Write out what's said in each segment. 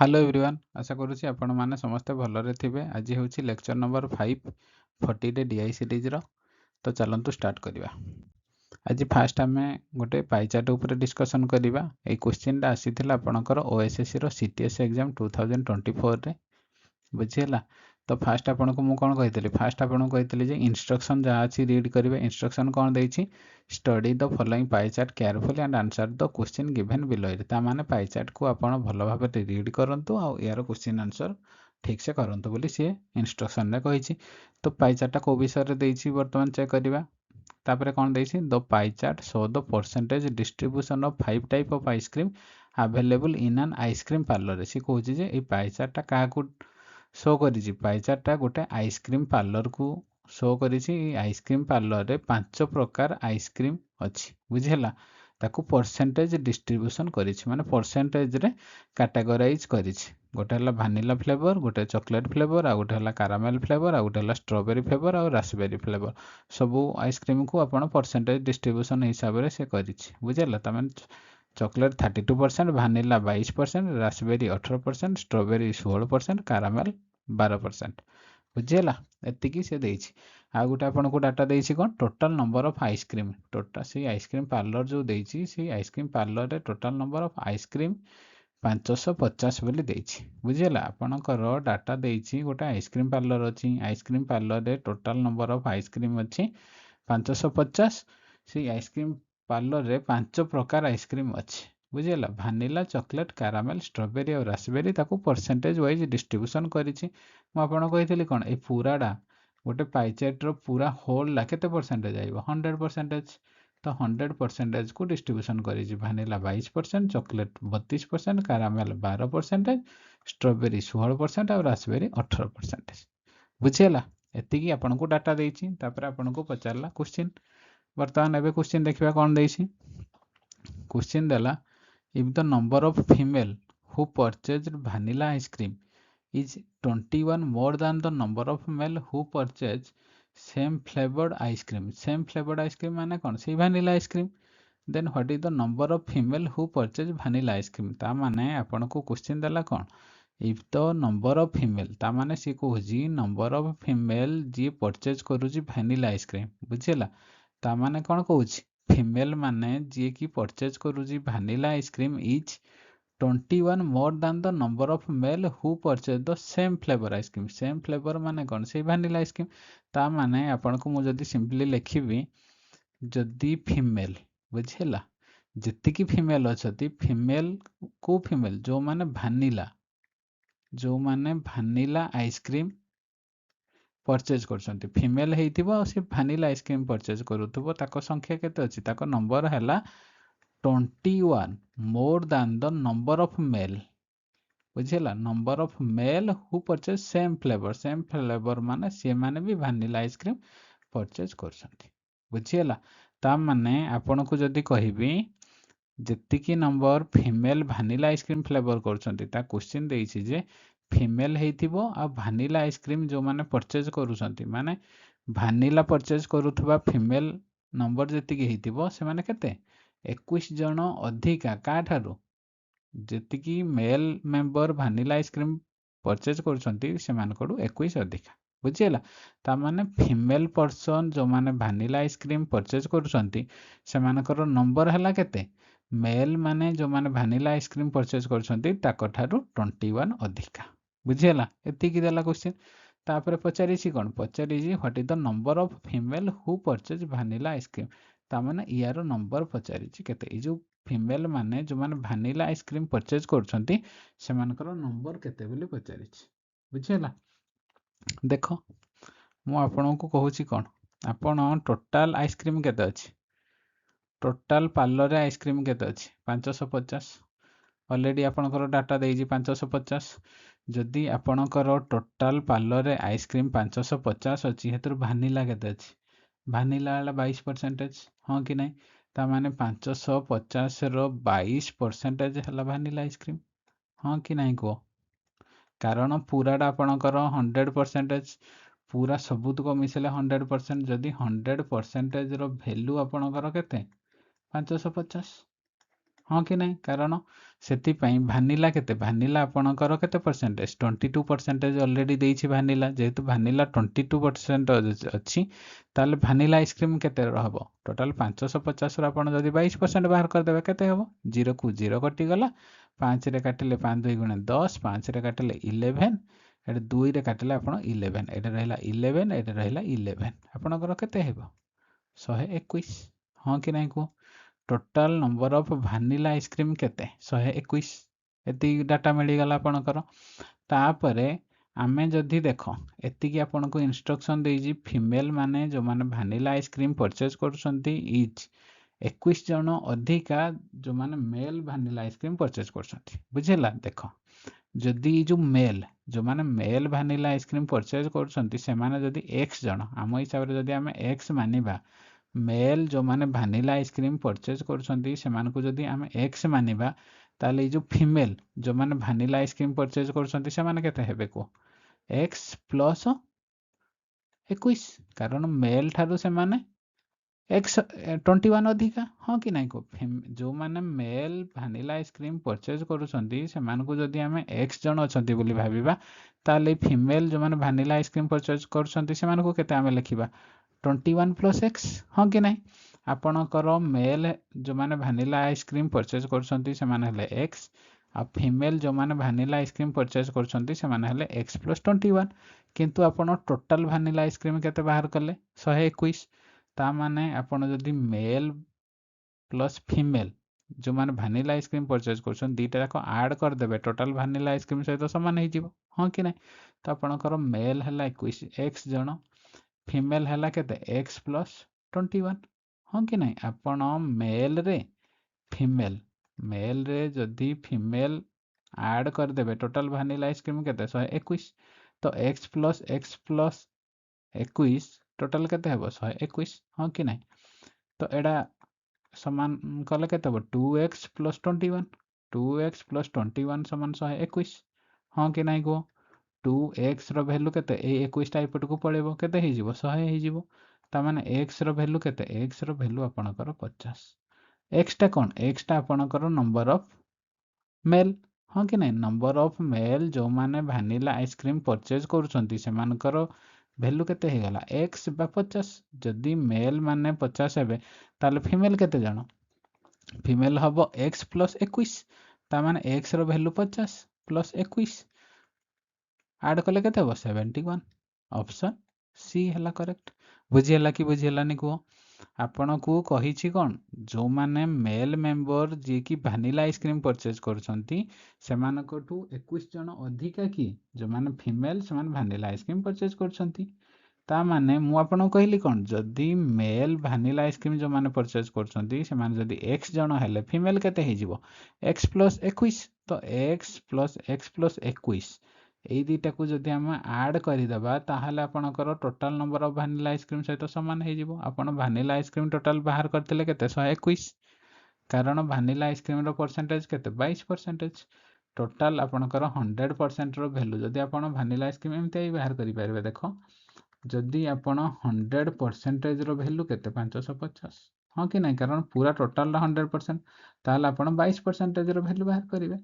Hello everyone आशा करुँची आपण मैंने समस्ते भलरे थे। आज हूँ लेक्चर नंबर 540 डीआई सीरीज तो चलतु स्टार्ट करवा। आज फास्ट आम गोटे पाइचार्ट उपर डिस्कसन करवा। ये क्वेश्चन आसी आपणकर ओएसएससी रो सीटीएस एग्जाम 2024 रे बुझीगला। तो फास्ट आपन को मु कौन कही फास्ट आपन को कही इंस्ट्रक्शन जहाँ अच्छी रीड करेंगे। इंस्ट्रक्शन कौन देती study the following pie chart carefully and answer the question given below it. ताने पाई चार्ट को आपन भल भाव रीड करंतु आ यार क्वेश्चन आंसर ठीक से करंतु बोली सी इंस्ट्रक्शन रे कही। तो पाई चार्टा को विषय रे देछि वर्तमान चेक करवा। तापर कौन देछि the pie chart show the percentage distribution of 5 type of ice cream available in an ice cream parlour. सी कहूँ जे ये पाई चार्टा क्या शो करी पाइचार्टा गोटे आइसक्रीम पार्लर को शो करी। आइसक्रीम पार्लर रे 5 प्रकार आइसक्रीम अच्छी बुझेगा। ताकू परसेंटेज डिस्ट्रीब्यूशन करी माने परसेंटेज रे कैटेगराइज करी। गोटे है भानिला फ्लेवर, गोटे चॉकलेट फ्लेवर, आ गोटे है कारामेल फ्लेवर, आ गोटे है स्ट्रॉबेरी फ्लेवर और रास्पबेरी फ्लेवर। सबू आइसक्रीम को आप परसेंटेज डिस्ट्रीब्यूशन हिसाब से करी बुझेगा। तमें chocolate 32%, vanilla 22%, raspberry 18%, strawberry 16%, caramel 12%। बुझीगला एतिकी से देछि। आ गोटे आपन को डाटा देछि कोन total number of ice cream. Total से आइसक्रीम पार्लर जो देछि से आइसक्रीम पार्लर रे टोटल नंबर ऑफ आइसक्रीम 550 बोली देछि। बुझीगला आपनकर डाटा देछि गोटे आइसक्रीम पार्लर अछि। आइसक्रीम पार्लर रे टोटल नंबर ऑफ आइसक्रीम अछि 550। से आइसक्रीम पार्लर रे 5 प्रकार आइसक्रीम अच्छी बुझीगला। भानिला, चॉकलेट, कारामेल, स्ट्रॉबेरी और रास्पबेरी ताकू परसेंटेज वाइज डिस्ट्रीब्यूशन करिछि। मु आपन कहितली कोन ए पूराडा गोटे पाइचार्ट रो पूरा होल ला केते परसेंटेज आइबो 100%। तो 100% को distribution करिछि। Vanilla 22%, chocolate 32%, caramel 12%, strawberry 16% और रास्पबेरी 18%। बुझीगला एतिकी आपन को डाटा देछि। तापर आपन को पचारला क्वेश्चन। वर्तमान एबे क्वेश्चन देखिबा कोन देछि। क्वेश्चन देला if the number of female who purchased vanilla ice cream is 21 more than the number of male who purchased same flavored ice cream। same flavored ice cream माने कौन सी vanilla ice cream। then what is the number of female who purchased vanilla ice cream। ता माने आपन को question देला कौन if the number of female ता माने सी कहूजी number of female जी परचेज करूजी vanilla ice cream बुझिला। ता माने कौन कहूची फीमेल माने जी की परचेज करूजी vanilla ice cream is 21 more than the number of male who purchase the same flavour ice cream. Same flavour माने कौन से भानिला आइसक्रीम। ता माने आपन को मु जदी सिंपली लिखिबी जदी फीमेल बुझिला जतिकी फीमेल अछती फीमेल को फीमेल जो माने भानिला आइसक्रीम परचेज करछंती फीमेल हेइथिबो से भानिला आइसक्रीम परचेज करूथबो ताको संख्या केते अछि ताको नंबर हैला 21 more than the number of male बुझिला। Number of male who purchase same flavour माने से माने भी भानिला आइसक्रीम परचेज करछंती बुझिला। ता माने आपन को जदी कहिबी जतिकी number female vanilla ice cream flavour करछंती ता क्वेश्चन देइछि जे फीमेल हेइथिबो आ भानिला आइसक्रीम जो माने परचेज करूछंती माने भानिला परचेज करूथबा फीमेल नंबर जतिकी हेइथिबो से माने केते 21 जन अधिका का ठारू जतिकी male member vanilla ice cream purchase करूछंती से मानकड़ू 21 अधिका बुझिला। ता माने फीमेल पर्सन जो माने भानिला आइसक्रीम परचेज करूछंती से मानकर नंबर हला केते मेल माने जो माने भानिला आइसक्रीम परचेज करछंती ताको ठारू 21 अधिका बुझिला। एतिकी देला क्वेश्चन। तापर पचारिछि कोन पचारिछि what is the number of female who purchase vanilla ice cream. ता माने यार नंबर पचारिछि केते ए जो फीमेल माने जो माने भानिला आइसक्रीम परचेज करछंती से मानकर नंबर केते बोली पचारिछि बुझिला। देखो मु आपन को कहूछि कोन आपन टोटल आइसक्रीम केते अछि टोटल पार्लर रे आइसक्रीम केते अछि 550 ऑलरेडी आपनकर डाटा देइछि 550। जदि आपनकर टोटल पार्लर रे आइसक्रीम 550 अछि हेतु भानिला केते अछि भानिला वाला 22% हां कि नै। ता माने 550 रो 22% हला भानिला आइसक्रीम हां कि नै को कारण पूराडा आपनकर 100% पूरा सबुतको मिसले 100% जदि 100% रो वैल्यू आपनकर केते 550 हाँ कि नहीं, कारण ସେଥିପାଇଁ ଭାନିଲା କେତେ, ଭାନିଲା ଆପଣଙ୍କର କେତେ ପରସେଣ୍ଟେଜ, 22% ଅଲରେଡ଼ି ଦେଇଛି ଭାନିଲା। ଯେହେତୁ ଭାନିଲା 22% ଅଛି, ତାହେଲେ ଭାନିଲା ଆଇସ୍କ୍ରିମ୍ କେତେ ହବ, ଟୋଟାଲ 550ରୁ ଆପଣ ଯଦି 22% ବାହାର କରିଦେବେ କେତେ ହବ, 0କୁ 0 କଟିଗଲା, 5ରେ କାଟିଲେ 5 2 ଗୁଣେ 10, 5ରେ କାଟିଲେ 11, ଏଠି 2ରେ କାଟିଲେ ଆପଣ 11, ଏଠି ରହିଲା 11, ଏଠି ରହିଲା 11, ଆପଣଙ୍କର କେତେ ହେବ 121। ହଁ କି ନାହିଁ କୁହ, ଟୋଟାଲ ନମ୍बर ଅଫ ଭାନିଲା ଆଇସ୍କ୍ରିମ୍ କେତେ 121। ଏତିକି ଡାଟା ମିଳିଗଲା ଆପଣଙ୍କର। ତାପରେ ଆମେ ଯଦି ଦେଖ ଏତିକି ଆପଣଙ୍କୁ ଇନଷ୍ଟ୍ରକ୍ସନ ଦେଇଛି, ଫିମେଲ ମାନେ ଯେଉଁମାନେ ଭାନିଲା ଆଇସ୍କ୍ରିମ୍ ପରଚେଜ କରୁଛନ୍ତି ଇଚ୍ 21 ଜଣ ଅଧିକା ଯେଉଁମାନେ ମେଲ୍ ଭାନିଲା ଆଇସ୍କ୍ରିମ୍ ପରଚେଜ କରୁଛନ୍ତି, ବୁଝିଲା। ଦେଖ ଯଦି ଯେଉଁମାନେ ମେଲ୍ ଭାନିଲା ଆଇସ୍କ୍ରିମ୍ ପରଚେଜ କରୁଛନ୍ତି ସେମାନେ ଯଦି x ଜଣ, ଆମ ହିସାବରେ ଯଦି ଆମେ x ମାନିବା, ମେଲ୍ ଯେଉଁମାନେ ଭାନିଲା ଆଇସ୍କ୍ରିମ୍ ପରଚେଜ କରୁଛନ୍ତି ସେମାନଙ୍କୁ ଯଦି ଆମେ x ମାନିବା, ତାହେଲେ ଏଇ ଯେଉଁ ଫିମେଲ୍ ଯେଉଁମାନେ ଭାନିଲା ଆଇସ୍କ୍ରିମ୍ ପରଚେଜ କରୁଛନ୍ତି ସେମାନେ କେତେ ହେବେ କୁହ, x ପ୍ଲସ୍ 21, କାରଣ ମେଲ୍ ଠାରୁ ସେମାନେ x21 ଅଧିକା। ହଁ କି ନାହିଁ କୁହ, ଯେଉଁମାନେ ମେଲ୍ ଭାନିଲା ଆଇସ୍କ୍ରିମ୍ ପରଚେଜ କରୁଛନ୍ତି ସେମାନଙ୍କୁ ଯଦି ଆମେ x ଜଣ ଅଛନ୍ତି ବୋଲି ଭାବିବା, ତାହେଲେ ଫିମେଲ୍ ଯେଉଁମାନେ ଭାନିଲା ଆଇସ୍କ୍ରିମ୍ ପରଚେଜ କରୁଛନ୍ତି ସେମାନଙ୍କୁ କେତେ ଆମେ ଲେଖିବା, 21 ପ୍ଲସ୍ x। ହଁ କି ନାହିଁ, ଆପଣଙ୍କର ମେଲ୍ ଯେଉଁମାନେ ଭାନିଲା ଆଇସ୍କ୍ରିମ୍ ପରଚେଜ କରୁଛନ୍ତି ସେମାନେ ହେଲେ x, ଆଉ ଫିମେଲ୍ ଯେଉଁମାନେ ଭାନିଲା ଆଇସ୍କ୍ରିମ୍ ପରଚେଜ କରୁଛନ୍ତି ସେମାନେ ହେଲେ x ପ୍ଲସ୍ 21, କିନ୍ତୁ ଆପଣ ଟୋଟାଲ ଭାନିଲା ଆଇସ୍କ୍ରିମ୍ କେତେ ବାହାର କଲେ 121। ତା ମାନେ ଆପଣ ଯଦି ମେଲ୍ ପ୍ଲସ୍ ଫିମେଲ୍ ଯେଉଁମାନେ ଭାନିଲା ଆଇସ୍କ୍ରିମ୍ ପରଚେଜ କରୁଛନ୍ତି ଦୁଇଟା ଯାକ ଆଡ଼୍ କରିଦେବେ, ଟୋଟାଲ ଭାନିଲା ଆଇସ୍କ୍ରିମ୍ ସହିତ ସମାନ ହେଇଯିବ। ହଁ କି ନାହିଁ, ତ ଆପଣଙ୍କର ମେଲ୍ ହେଲା 21 x ଜଣ, ଫିମେଲ୍ ହେଲା କେତେ x ପ୍ଲସ୍ 21। ହଁ କି ନାହିଁ, ଆପଣ ମେଲ୍ରେ ଯଦି ଫିମେଲ୍ ଆଡ଼୍ କରିଦେବେ, ଟୋଟାଲ ଭାନିଲା ଆଇସ୍କ୍ରିମ୍ କେତେ 121, ତ x ପ୍ଲସ୍ 21 ଟୋଟାଲ କେତେ ହେବ 121। ହଁ କି ନାହିଁ, ତ ଏଇଟା ସମାନ କଲେ କେତେ ହେବ 2x ପ୍ଲସ୍ 21, 2x ପ୍ଲସ୍ 21 ସମାନ 121। ହଁ କି ନାହିଁ କୁହ, 2x ର ଭ୍ୟାଲୁ କେତେ, ଏଇ 21ଟା ଏପଟକୁ ପଳେଇବ, କେତେ ହେଇଯିବ 100 ହେଇଯିବ। ତାମାନେ x ର ଭ୍ୟାଲୁ କେତେ, x ର ଭ୍ୟାଲୁ ଆପଣଙ୍କର 50। x ଟା କ'ଣ, x ଟା ଆପଣଙ୍କର ନମ୍ବର ଅଫ୍ ମେଲ୍। ହଁ କି ନାହିଁ, ନମ୍ବର ଅଫ୍ ମେଲ୍ ଯେଉଁମାନେ ଭାନିଲା ଆଇସ୍କ୍ରିମ୍ ପରଚେଜ କରୁଛନ୍ତି ସେମାନଙ୍କର ଭ୍ୟାଲୁ କେତେ ହେଇଗଲା x ବା 50। ଯଦି ମେଲ୍ ମାନେ 50 ହେବେ ତାହେଲେ ଫିମେଲ୍ କେତେ ଜଣ, ଫିମେଲ୍ ହବ x ପ୍ଲସ୍ 21, ତାମାନେ x ର ଭ୍ୟାଲୁ 50 ପ୍ଲସ୍ 21 ଆଡ୍ କଲେ କେତେ ହେବ 71। ଅପସନ୍ ସି ହେଲା କରେକ୍ଟ। ବୁଝିହେଲା କି ବୁଝିହେଲାନି କୁହ, ଆପଣଙ୍କୁ କହିଛି କ'ଣ, ଯେଉଁମାନେ ମେଲ୍ ମେମ୍ବର ଯିଏକି ଭାନିଲା ଆଇସ୍କ୍ରିମ୍ ପରଚେଜ କରୁଛନ୍ତି ସେମାନଙ୍କଠୁ 21 ଜଣ ଅଧିକା କି ଯେଉଁମାନେ ଫିମେଲ୍ ସେମାନେ ଭାନିଲା ଆଇସ୍କ୍ରିମ୍ ପରଚେଜ କରୁଛନ୍ତି। ତା ମାନେ ମୁଁ ଆପଣଙ୍କୁ କହିଲି କ'ଣ, ଯଦି ମେଲ୍ ଭାନିଲା ଆଇସ୍କ୍ରିମ୍ ଯେଉଁମାନେ ପରଚେଜ କରୁଛନ୍ତି ସେମାନେ ଯଦି x ଜଣ ହେଲେ ଫିମେଲ୍ କେତେ ହେଇଯିବ x ପ୍ଲସ୍ 21, ତ x ପ୍ଲସ୍ 21 ଏଇ ଦୁଇଟାକୁ ଯଦି ଆମେ ଆଡ଼୍ କରିଦେବା ତାହେଲେ ଆପଣଙ୍କର total number of vanilla ice cream ସହିତ ସମାନ ହେଇଯିବ। ଆପଣ ଭାନିଲା ଆଇସ୍କ୍ରିମ୍ ଟୋଟାଲ ବାହାର କରିଥିଲେ କେତେ 121, କାରଣ ଭାନିଲା ଆଇସ୍କ୍ରିମ୍ର ପରସେଣ୍ଟେଜ କେତେ 22%। ଟୋଟାଲ ଆପଣଙ୍କର 100%ର ଭ୍ୟାଲୁ ଯଦି ଆପଣ ଭାନିଲା ଆଇସ୍କ୍ରିମ୍ ଏମିତି ବାହାର କରିପାରିବେ, ଦେଖ ଯଦି ଆପଣ 100%ର ଭ୍ୟାଲୁ କେତେ 550। ହଁ କି ନାହିଁ, କାରଣ ପୁରା ଟୋଟାଲଟା 100%, ତାହେଲେ ଆପଣ 22%ର ଭ୍ୟାଲୁ ବାହାର କରିବେ।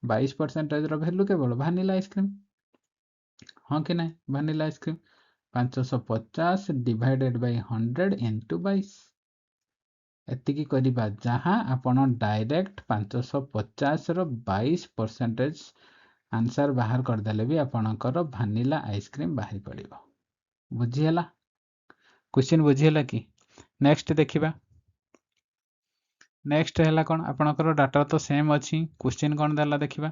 22%ର ଭ୍ୟାଲୁ କେବଳ ଭାନିଲା ଆଇସ୍କ୍ରିମ୍। ହଁ କି ନାହିଁ, vanilla ice cream 550 divided by 100 into 22, ଏତିକି କରିବା ଯାହା ଆପଣ ଡାଇରେକ୍ଟ 550ର 22% ଆନ୍ସର ବାହାର କରିଦେଲେ ବି ଆପଣଙ୍କର ଭାନିଲା ଆଇସ୍କ୍ରିମ୍ ବାହାରି ପଡ଼ିବ। ବୁଝିହେଲା, କ୍ୱେଶ୍ଚିନ୍ ବୁଝିହେଲା କି? ନେକ୍ସଟ ଦେଖିବା। ନେକ୍ସଟ ହେଲା କ'ଣ, ଆପଣଙ୍କର ଡାଟା ତ ସେମ୍ ଅଛି, କ୍ୱେଶ୍ଚିନ୍ କ'ଣ ଦେଲା ଦେଖିବା।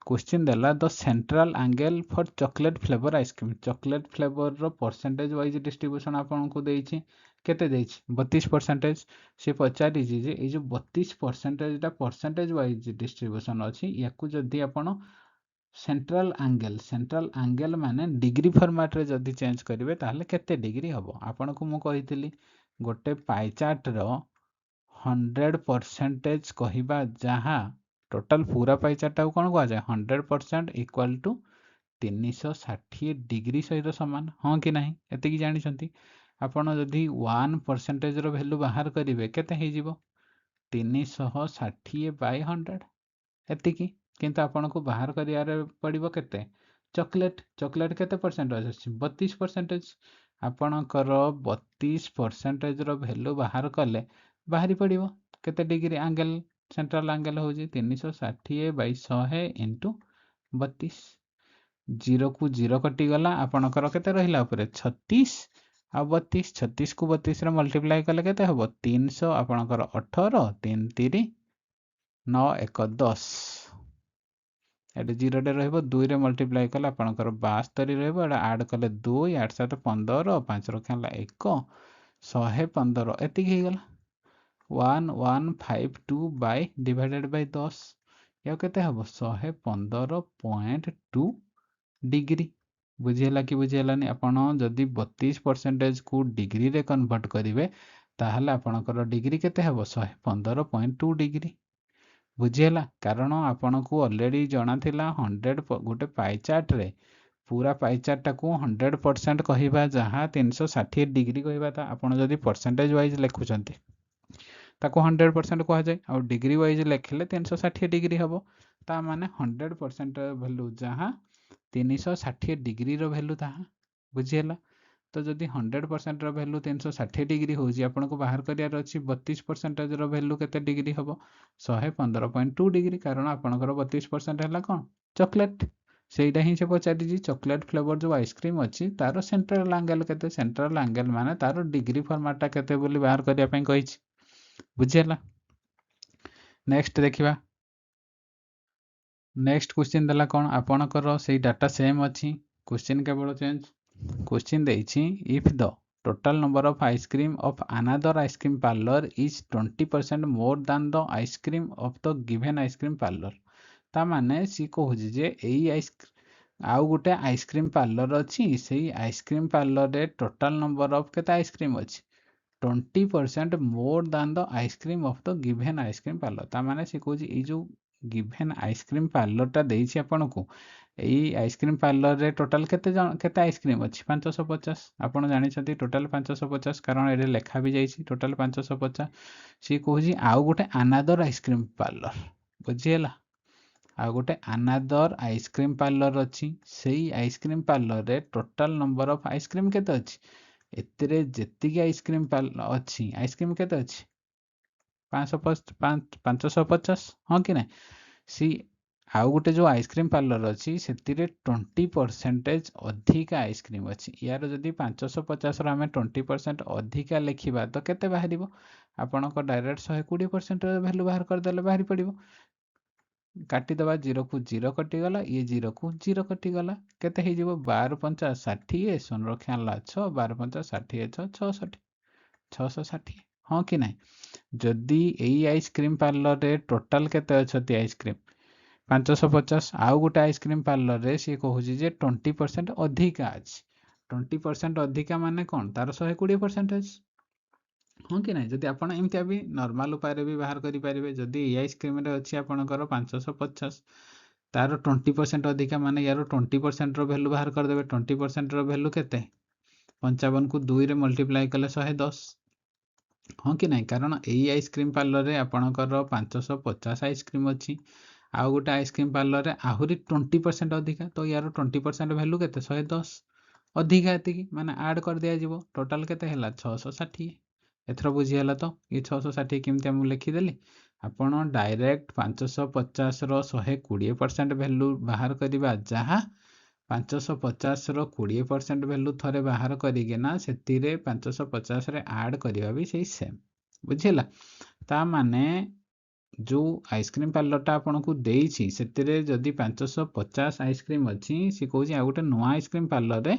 କ୍ୱେଶ୍ଚିନ୍ ଦେଲା the central angle for chocolate flavour ice cream, chocolate ଫ୍ଲେଭରର ପରସେଣ୍ଟେଜ ୱାଇଜ୍ ଡିଷ୍ଟ୍ରିବ୍ୟୁସନ୍ ଆପଣଙ୍କୁ ଦେଇଛି, କେତେ ଦେଇଛି 32%। ସେ ପଚାରିଛି ଯେ ଏଇ ଯେଉଁ 32%ଟା ପରସେଣ୍ଟେଜ ୱାଇଜ୍ ଡିଷ୍ଟ୍ରିବ୍ୟୁସନ୍ ଅଛି, ୟାକୁ ଯଦି ଆପଣ ସେଣ୍ଟ୍ରାଲ ଆଙ୍ଗେଲ ମାନେ ଡିଗ୍ରୀ ଫର୍ମାଟରେ ଯଦି ଚେଞ୍ଜ କରିବେ ତାହେଲେ କେତେ ଡିଗ୍ରୀ ହେବ। ଆପଣଙ୍କୁ ମୁଁ କହିଥିଲି ଗୋଟେ ପାଇଚାର୍ଟର 100% କହିବା ଯାହା ଟୋଟାଲ ପୁରା ପାଇଚାର୍ଟଟାକୁ କ'ଣ କୁହାଯାଏ 100% ଇକ୍ୱାଲ୍ ଟୁ 360 ଡିଗ୍ରୀ ସହିତ ସମାନ। ହଁ କି ନାହିଁ, ଏତିକି ଜାଣିଛନ୍ତି। ଆପଣ ଯଦି 1%ର ଭ୍ୟାଲୁ ବାହାର କରିବେ କେତେ ହେଇଯିବ, 360/100 ଏତିକି। କିନ୍ତୁ ଆପଣଙ୍କୁ ବାହାର କରିବାରେ ପଡ଼ିବ କେତେ? ଚକୋଲେଟ୍। ଚକୋଲେଟ୍ କେତେ ପରସେଣ୍ଟେଜ୍ ଅଛି? 32%। ଆପଣଙ୍କର 32%ର ଭ୍ୟାଲୁ ବାହାର କଲେ ବାହାରି ପଡ଼ିବ କେତେ ଡିଗ୍ରୀ ଆଙ୍ଗେଲ। ସେଣ୍ଟ୍ରାଲ ଆଙ୍ଗେଲ ହେଉଛି 360/100 ଇଣ୍ଟୁ 32। 0କୁ 0 କଟିଗଲା, ଆପଣଙ୍କର କେତେ ରହିଲା ଉପରେ? 36 ଆଉ 32। 36କୁ 32ରେ ମଲ୍ଟିପ୍ଲାଏ କଲେ କେତେ ହେବ? 300 ଆପଣଙ୍କର 18, 3 3 9 1 10। ଏଠି 0ଟେ ରହିବ, 2ରେ ମଲ୍ଟିପ୍ଲାଏ କଲେ ଆପଣଙ୍କର 72 ରହିବ। ଏଇଟା ଆଡ଼୍ କଲେ 2, 8 7 15, 5 ରକ୍ଷା ହେଲା 1, 115 ଏତିକି ହେଇଗଲା। 1152 ଡିଭାଇଡେଡ୍ ବାଇ 10 ଆଉ କେତେ ହେବ? 115.2 ଡିଗ୍ରୀ। ବୁଝିହେଲା କି ବୁଝିହେଲାନି? ଆପଣ ଯଦି 32%କୁ ଡିଗ୍ରୀରେ କନଭର୍ଟ କରିବେ ତାହେଲେ ଆପଣଙ୍କର ଡିଗ୍ରୀ କେତେ ହେବ? 115.2 ଡିଗ୍ରୀ। ବୁଝିହେଲା? କାରଣ ଆପଣଙ୍କୁ ଅଲରେଡି ଜଣାଥିଲା 100 ଗୋଟେ ପାଇଚାର୍ଟରେ ପୁରା ପାଇଚାର୍ଟଟାକୁ 100% କହିବା, ଯାହା 360 ଡିଗ୍ରୀ କହିବା। ଆପଣ ଯଦି ପରସେଣ୍ଟେଜ ୱାଇଜ୍ ଲେଖୁଛନ୍ତି ତାକୁ 100% କୁହାଯାଏ, ଆଉ ଡିଗ୍ରୀ ୱାଇଜ୍ ଲେଖିଲେ 360 ଡିଗ୍ରୀ ହେବ। ତା ମାନେ 100% ଭ୍ୟାଲୁ ଯାହା 360 ଡିଗ୍ରୀର ଭ୍ୟାଲୁ ତାହା। ବୁଝିହେଲା? ତ ଯଦି 100%ର ଭ୍ୟାଲୁ 360 ଡିଗ୍ରୀ ହେଉଛି, ଆପଣଙ୍କୁ ବାହାର କରିବାର ଅଛି 32%ର ଭ୍ୟାଲୁ କେତେ ଡିଗ୍ରୀ ହେବ? 115.2 ଡିଗ୍ରୀ। କାରଣ ଆପଣଙ୍କର 32% ହେଲା କ'ଣ? ଚକୋଲେଟ୍। ସେଇଟା ହିଁ ସେ ପଚାରିଛି। ଚକୋଲେଟ୍ ଫ୍ଲେଭର ଯେଉଁ ଆଇସ୍କ୍ରିମ୍ ଅଛି ତାର ସେଣ୍ଟ୍ରାଲ ଆଙ୍ଗେଲ କେତେ? ସେଣ୍ଟ୍ରାଲ ଆଙ୍ଗେଲ ମାନେ ତାର ଡିଗ୍ରୀ ଫର୍ମାଟଟା କେତେ ବୋଲି ବାହାର କରିବା ପାଇଁ କହିଛି। ବୁଝିହେଲା? ନେକ୍ସଟ ଦେଖିବା। ନେକ୍ସଟ କ୍ୱେଶ୍ଚିନ୍ ଦେଲା କ'ଣ? ଆପଣଙ୍କର ସେଇ ଡାଟା ସେମ୍ ଅଛି, କ୍ୱେଶ୍ଚିନ୍ କେବଳ ଚେଞ୍ଜ। କ୍ୱେଶ୍ଚିନ୍ ଦେଇଛି if the total number of ice cream of another ice cream parlor is 20% more than the ice cream of the given ice cream parlor। ତା ମାନେ C କହୁଛି ଯେ ଏଇ ଆଉ ଗୋଟେ ଆଇସ୍କ୍ରିମ୍ ପାର୍ଲର ଅଛି, ସେଇ ଆଇସ୍କ୍ରିମ୍ ପାର୍ଲରରେ ଟୋଟାଲ ନମ୍ବର ଅଫ୍ କେତେ ଆଇସ୍କ୍ରିମ୍ ଅଛି? 20% more than the ice cream of the given ice cream parlor। ତା ମାନେ ସେ କହୁଛି ଏଇ ଯେଉଁ given ice cream parlorଟା ଦେଇଛି ଆପଣଙ୍କୁ, ଏଇ ଆଇସ୍କ୍ରିମ୍ ପାର୍ଲରରେ ଟୋଟାଲ କେତେ ଆଇସ୍କ୍ରିମ୍ ଅଛି? 550। ଆପଣ ଜାଣିଛନ୍ତି ଟୋଟାଲ 550, କାରଣ ଏଠି ଲେଖା ବି ଯାଇଛି ଟୋଟାଲ 550। ସିଏ କହୁଛି ଆଉ ଗୋଟେ ଆନାଦର ଆଇସ୍କ୍ରିମ୍ ପାର୍ଲର। ବୁଝିହେଲା? ଆଉ ଗୋଟେ ଆନାଦର ଆଇସ୍କ୍ରିମ୍ ପାର୍ଲର ଅଛି, ସେଇ ଆଇସ୍କ୍ରିମ୍ ପାର୍ଲରରେ ଟୋଟାଲ ନମ୍ବର ଅଫ୍ ଆଇସ୍କ୍ରିମ୍ କେତେ ଅଛି? ଏଥିରେ ଯେତିକି ଆଇସ୍କ୍ରିମ୍ ଅଛି, ଆଇସ୍କ୍ରିମ୍ କେତେ ଅଛି? 550, ହଁ କି ନାହିଁ? ଆଉ ଗୋଟେ ଯେଉଁ ଆଇସ୍କ୍ରିମ୍ ପାର୍ଲର ଅଛି ସେଥିରେ 20% ଅଧିକା ଆଇସ୍କ୍ରିମ୍ ଅଛି। ୟାର ଯଦି 550ର ଆମେ 20% ଅଧିକା ଲେଖିବା ତ କେତେ ବାହାରିବ? ଆପଣଙ୍କ ଡାଇରେକ୍ଟ 120%ର ଭ୍ୟାଲୁ ବାହାର କରିଦେଲେ ବାହାରି ପଡ଼ିବ। କାଟିଦେବା, 0କୁ 0 କଟିଗଲା, ଇଏ 0କୁ 0 କଟିଗଲା, କେତେ ହେଇଯିବ? 12 5 60, 0 ରକ୍ଷା ହେଲା 6, 12 5 60 6, 660। ହଁ କି ନାହିଁ? ଯଦି ଏଇ ଆଇସ୍କ୍ରିମ୍ ପାର୍ଲରରେ ଟୋଟାଲ କେତେ ଅଛନ୍ତି ଆଇସ୍କ୍ରିମ୍? 550। ଆଉ ଗୋଟେ ଆଇସ୍କ୍ରିମ୍ ପାର୍ଲରରେ ସିଏ କହୁଛି ଯେ 20% ଅଧିକା ଅଛି। 20% ଅଧିକା ମାନେ କ'ଣ? ତାର 120%। ହଁ କି ନାହିଁ? ଯଦି ଆପଣ ଏମିତିଆ ବି ନର୍ମାଲ ଉପାୟରେ ବି ବାହାର କରିପାରିବେ। ଯଦି ଏଇ ଆଇସ୍କ୍ରିମ୍ରେ ଅଛି ଆପଣଙ୍କର 550, ତାର 20% ଅଧିକା ମାନେ ୟାର 20%ର ଭ୍ୟାଲୁ ବାହାର କରିଦେବେ। 20%ର ଭ୍ୟାଲୁ କେତେ? 55କୁ 2ରେ ମଲ୍ଟିପ୍ଲାଏ କଲେ 110। ହଁ କି ନାହିଁ? କାରଣ ଏଇ ଆଇସ୍କ୍ରିମ୍ ପାର୍ଲରରେ ଆପଣଙ୍କର 550 ଆଇସ୍କ୍ରିମ୍ ଅଛି, ଆଉ ଗୋଟେ ଆଇସ୍କ୍ରିମ୍ ପାର୍ଲରରେ ଆହୁରି 20% ଅଧିକା, ତ ୟାର 20% ଭ୍ୟାଲୁ କେତେ? 110 ଅଧିକା। ଏତିକି ମାନେ ଆଡ଼୍ କରିଦିଆଯିବ। ଟୋଟାଲ କେତେ ହେଲା? 660। ଏଥର ବୁଝିହେଲା ତ? ଏ 660 କେମିତି ମୁଁ ଲେଖିଦେଲି। ଆପଣ ଡାଇରେକ୍ଟ 550ର 120% ଭ୍ୟାଲୁ ବାହାର କରିବା, ଯାହା 550ର 20% ଭ୍ୟାଲୁ ଥରେ ବାହାର କରିକିନା ସେଥିରେ 550ରେ ଆଡ଼୍ କରିବା ବି ସେଇ ସେମ୍। ବୁଝିହେଲା? ତା ମାନେ ଯେଉଁ ଆଇସ୍କ୍ରିମ୍ ପାର୍ଲରଟା ଆପଣଙ୍କୁ ଦେଇଛି ସେଥିରେ ଯଦି 550 ଆଇସ୍କ୍ରିମ୍ ଅଛି, ସେ କହୁଛି ଆଉ ଗୋଟେ ନୂଆ ଆଇସ୍କ୍ରିମ୍ ପାର୍ଲରରେ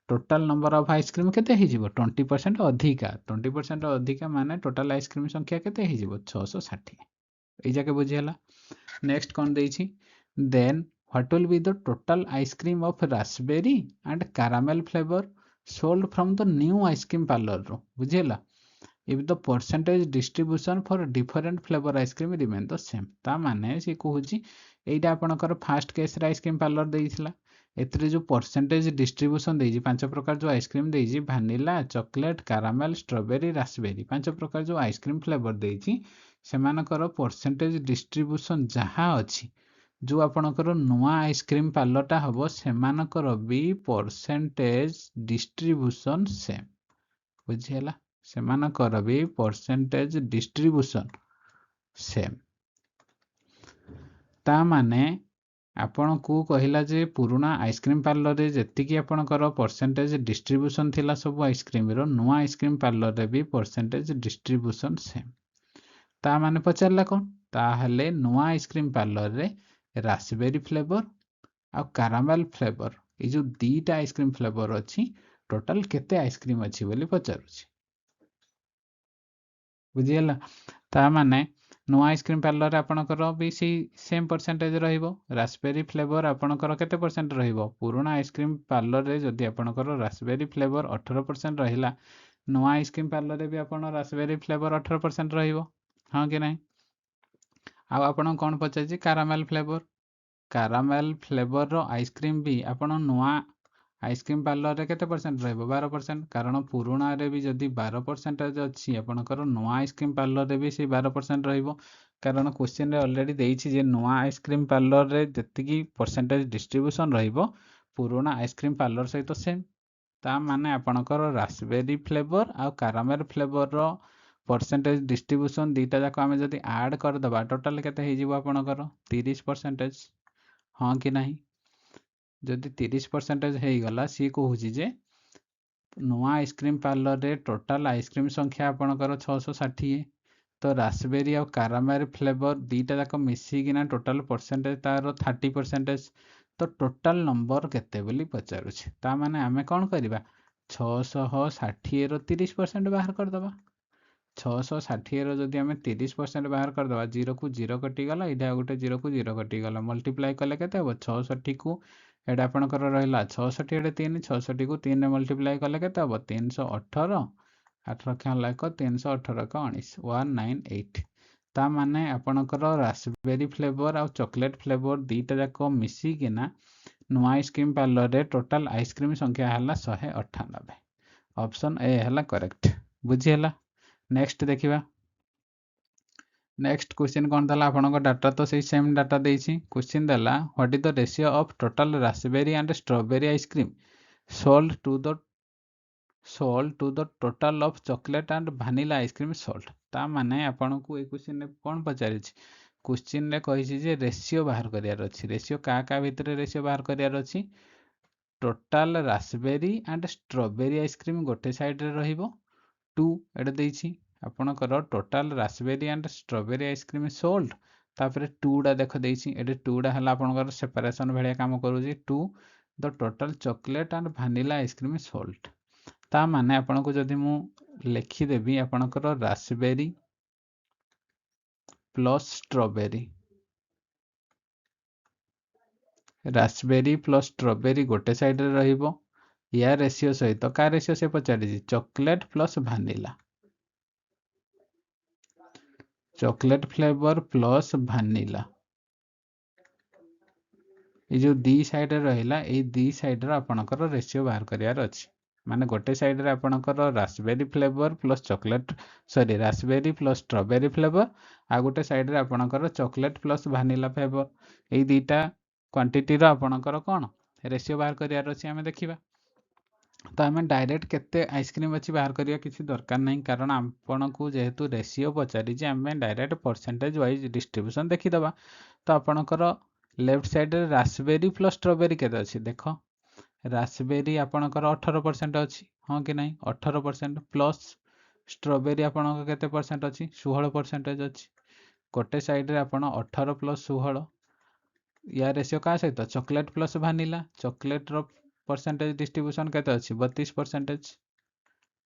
ଟୋଟାଲ ନମ୍ବର ଅଫ୍ ଆଇସ୍କ୍ରିମ୍ କେତେ ହେଇଯିବ? 20% ଅଧିକା। 20% ଅଧିକା ମାନେ ଟୋଟାଲ ଆଇସ୍କ୍ରିମ୍ ସଂଖ୍ୟା କେତେ ହେଇଯିବ? 660। ଏଇ ଯାକେ ବୁଝିହେଲା? ନେକ୍ସଟ କ'ଣ ଦେଇଛି? ଦେନ୍ what will be the total ice cream of raspberry and caramel flavor sold from the new ice cream parlor ରୁ? ବୁଝିହେଲା? if the percentage distribution for different flavor ice cream remain the same। ତା ମାନେ ସେ କହୁଛି ଏଇଟା ଆପଣଙ୍କର first କେସ୍ରେ ice cream parlour ଦେଇଥିଲା, ଏଥିରେ ଯେଉଁ ପରସେଣ୍ଟେଜ ଡିଷ୍ଟ୍ରିବ୍ୟୁସନ୍ ଦେଇଛି, 5 ପ୍ରକାର ଯେଉଁ ଆଇସ୍କ୍ରିମ୍ ଦେଇଛି, ଭାନିଲା, ଚକୋଲେଟ୍, କାରାମେଲ, ଷ୍ଟ୍ରବେରୀ, ରାସ୍ପବେରୀ, 5 ପ୍ରକାର ଯେଉଁ ଆଇସ୍କ୍ରିମ୍ ଫ୍ଲେଭର ଦେଇଛି, ସେମାନଙ୍କର ପରସେଣ୍ଟେଜ ଡିଷ୍ଟ୍ରିବ୍ୟୁସନ ଯାହା ଅଛି, जो आपणकर नुआ आइसक्रीम पार्लरटा हम सेमानकर भी परसेंटेज डिस्ट्रीब्यूशन सेम बुझीगला सेमानकर भी परसेंटेज डिस्ट्रीब्यूशन सेम ता माने आपण को कहला जे पुराना आइसक्रीम पार्लर रे जेतिकी आपणकर परसेंटेज डिस्ट्रीब्यूशन थिला सब आइसक्रीम रो नुआ आइसक्रीम पार्लर रे भी परसेंटेज डिस्ट्रीब्यूशन सेम ता माने पचारला कोन ताहले नुआ आइसक्रीम पार्लर रे रास्पबेरी फ्लेवर आ कैरामेल फ्लेवर ये जो दीटा आइसक्रीम फ्लेवर अच्छी टोटल केते आइसक्रीम अच्छी बोली पचारुछि बुझीगला ता माने नुआ आइसक्रीम पार्लर रे आपणकर भी सी सेम परसेंटेज रहिबो रास्पबेरी फ्लेवर आपणकर केते परसेंट रहिबो पुराना आइसक्रीम पार्लर रे जदी आपणकर रास्पबेरी फ्लेवर 18% रहिला नुआ आइसक्रीम पार्लर रे भी आपण रास्पबेरी फ्लेवर 18% रहिबो हां कि नहीं आ आपण कोन पचाछि कैरामेल फ्लेवर रो आइसक्रीम भी आपण नुआ आइसक्रीम पार्लर रे केते परसेंट रहबो 12% कारण पुराना रे भी जदी 12% अछि आपणकर नुआ आइसक्रीम पार्लर रे भी से 12% रहबो कारण क्वेश्चन रे ऑलरेडी देइछि जे नुआ आइसक्रीम पार्लर रे जतिकी परसेंटेज डिस्ट्रीब्यूशन रहबो पुराना आइसक्रीम पार्लर सहित सेम ता माने आपणकर रास्पबेरी फ्लेवर आ कैरामेल फ्लेवर रो परसेंटेज डिस्ट्रीब्यूशन दीटा जाक आमे जदी ऐड कर दबा टोटल केते हे जिवो आपणकर 30% हां कि नहीं जदि 30% हो गला सी कहूँ जे नुआ आइसक्रीम पार्लर रे टोटल आइसक्रीम संख्या आपणकर 660 तो रास्पबेरी और कैरामेल फ्लेवर दीटा जाक मिसिकिना टोटल परसेंटेज तार 30% तो टोटल नंबर केते बोली पचारुछि ता माने आमे कोन करबा 660 रो 30% बाहर कर दबा 660 रो जदि आमे 30% बाहर कर दबा 0 को 0 कटि गला इडा गोटे 0 को 0 कटि गला मल्टीप्लाई कले केते हो 660 को एडा आपणकर रहिला 66 एडे 3 66 को 3 रे मल्टीप्लाई कले केते हो 318 8 रखा लायक 318 का 19 198 ता माने आपणकर रास्पबेरी फ्लेवर और चॉकलेट फ्लेवर दीटा जाक मिसी किना नुआ आइसक्रीम पार्लर रे टोटल आइसक्रीम संख्या हला 198 ऑप्शन ए हला करेक्ट बुझी हला नेक्स्ट देखिबा नेक्स्ट क्वेश्चन कौन था आपन डाटा तो सही सेम डाटा देछि क्वेश्चन देला what is the ratio of total raspberry and strawberry ice cream sold to the total of chocolate and vanilla ice cream sold ता माने आपन को ए क्वेश्चन ने कोन पचारि छि क्वेश्चन ने कहि जे रेशियो बाहर करियार अछि रेशियो का भितर रेशियो बाहर करियार अछि total raspberry and strawberry ice cream गोटे साइड रे रहिबो 2 एडे देछि आपणकर total raspberry and strawberry ice cream sold तापर 2 डा देख देछि एडे 2 डा हला आपणकर सेपरेशन भलिया काम करूछि 2 the total chocolate and vanilla ice cream sold ता माने आपनको जदि मु लिखि देबी आपणकर रास्पबेरी प्लस स्ट्रॉबेरी गोटे साइड रे रहिबो या रेशियो सहित का रेशियो से पचारि chocolate plus vanilla chocolate flavour plus vanilla ये जो दी साइड रे रहिला ए दी साइड रे आपणकर रेशियो बाहर करियार अछि माने गोटे साइड रे आपणकर raspberry flavour plus chocolate sorry raspberry plus strawberry flavour आ गोटे साइड रे आपणकर चॉकलेट प्लस वैनिला फ्लेवर ए दीटा क्वांटिटी रो आपणकर कोन रेशियो बाहर करियार अछि हमें देखिबा तो आम डायरेक्ट केते आइसक्रीम अच्छी बाहर करिया किसी दरकार नहीं कारण आपण को जेहेतु रेशियो पचारि आम डायरेक्ट परसेंटेज वाइज डिस्ट्रीब्यूशन देखीदबा तो आपणकर लेफ्ट साइड रे रास्पबेरी प्लस स्ट्रॉबेरी केते अछि देख रास्पबेरी आपणकर 18% अछि हां कि नहीं 18% प्लस स्ट्रॉबेरी आपणकर केते परसेंट अछि 16% अछि गोटे साइड रे आपण 18 प्लस 16 या रेशियो का सहित चॉकलेट प्लस वैनिला चॉकलेट रो परसेंटेज डिस्ट्रीब्यूशन केते अछि 32%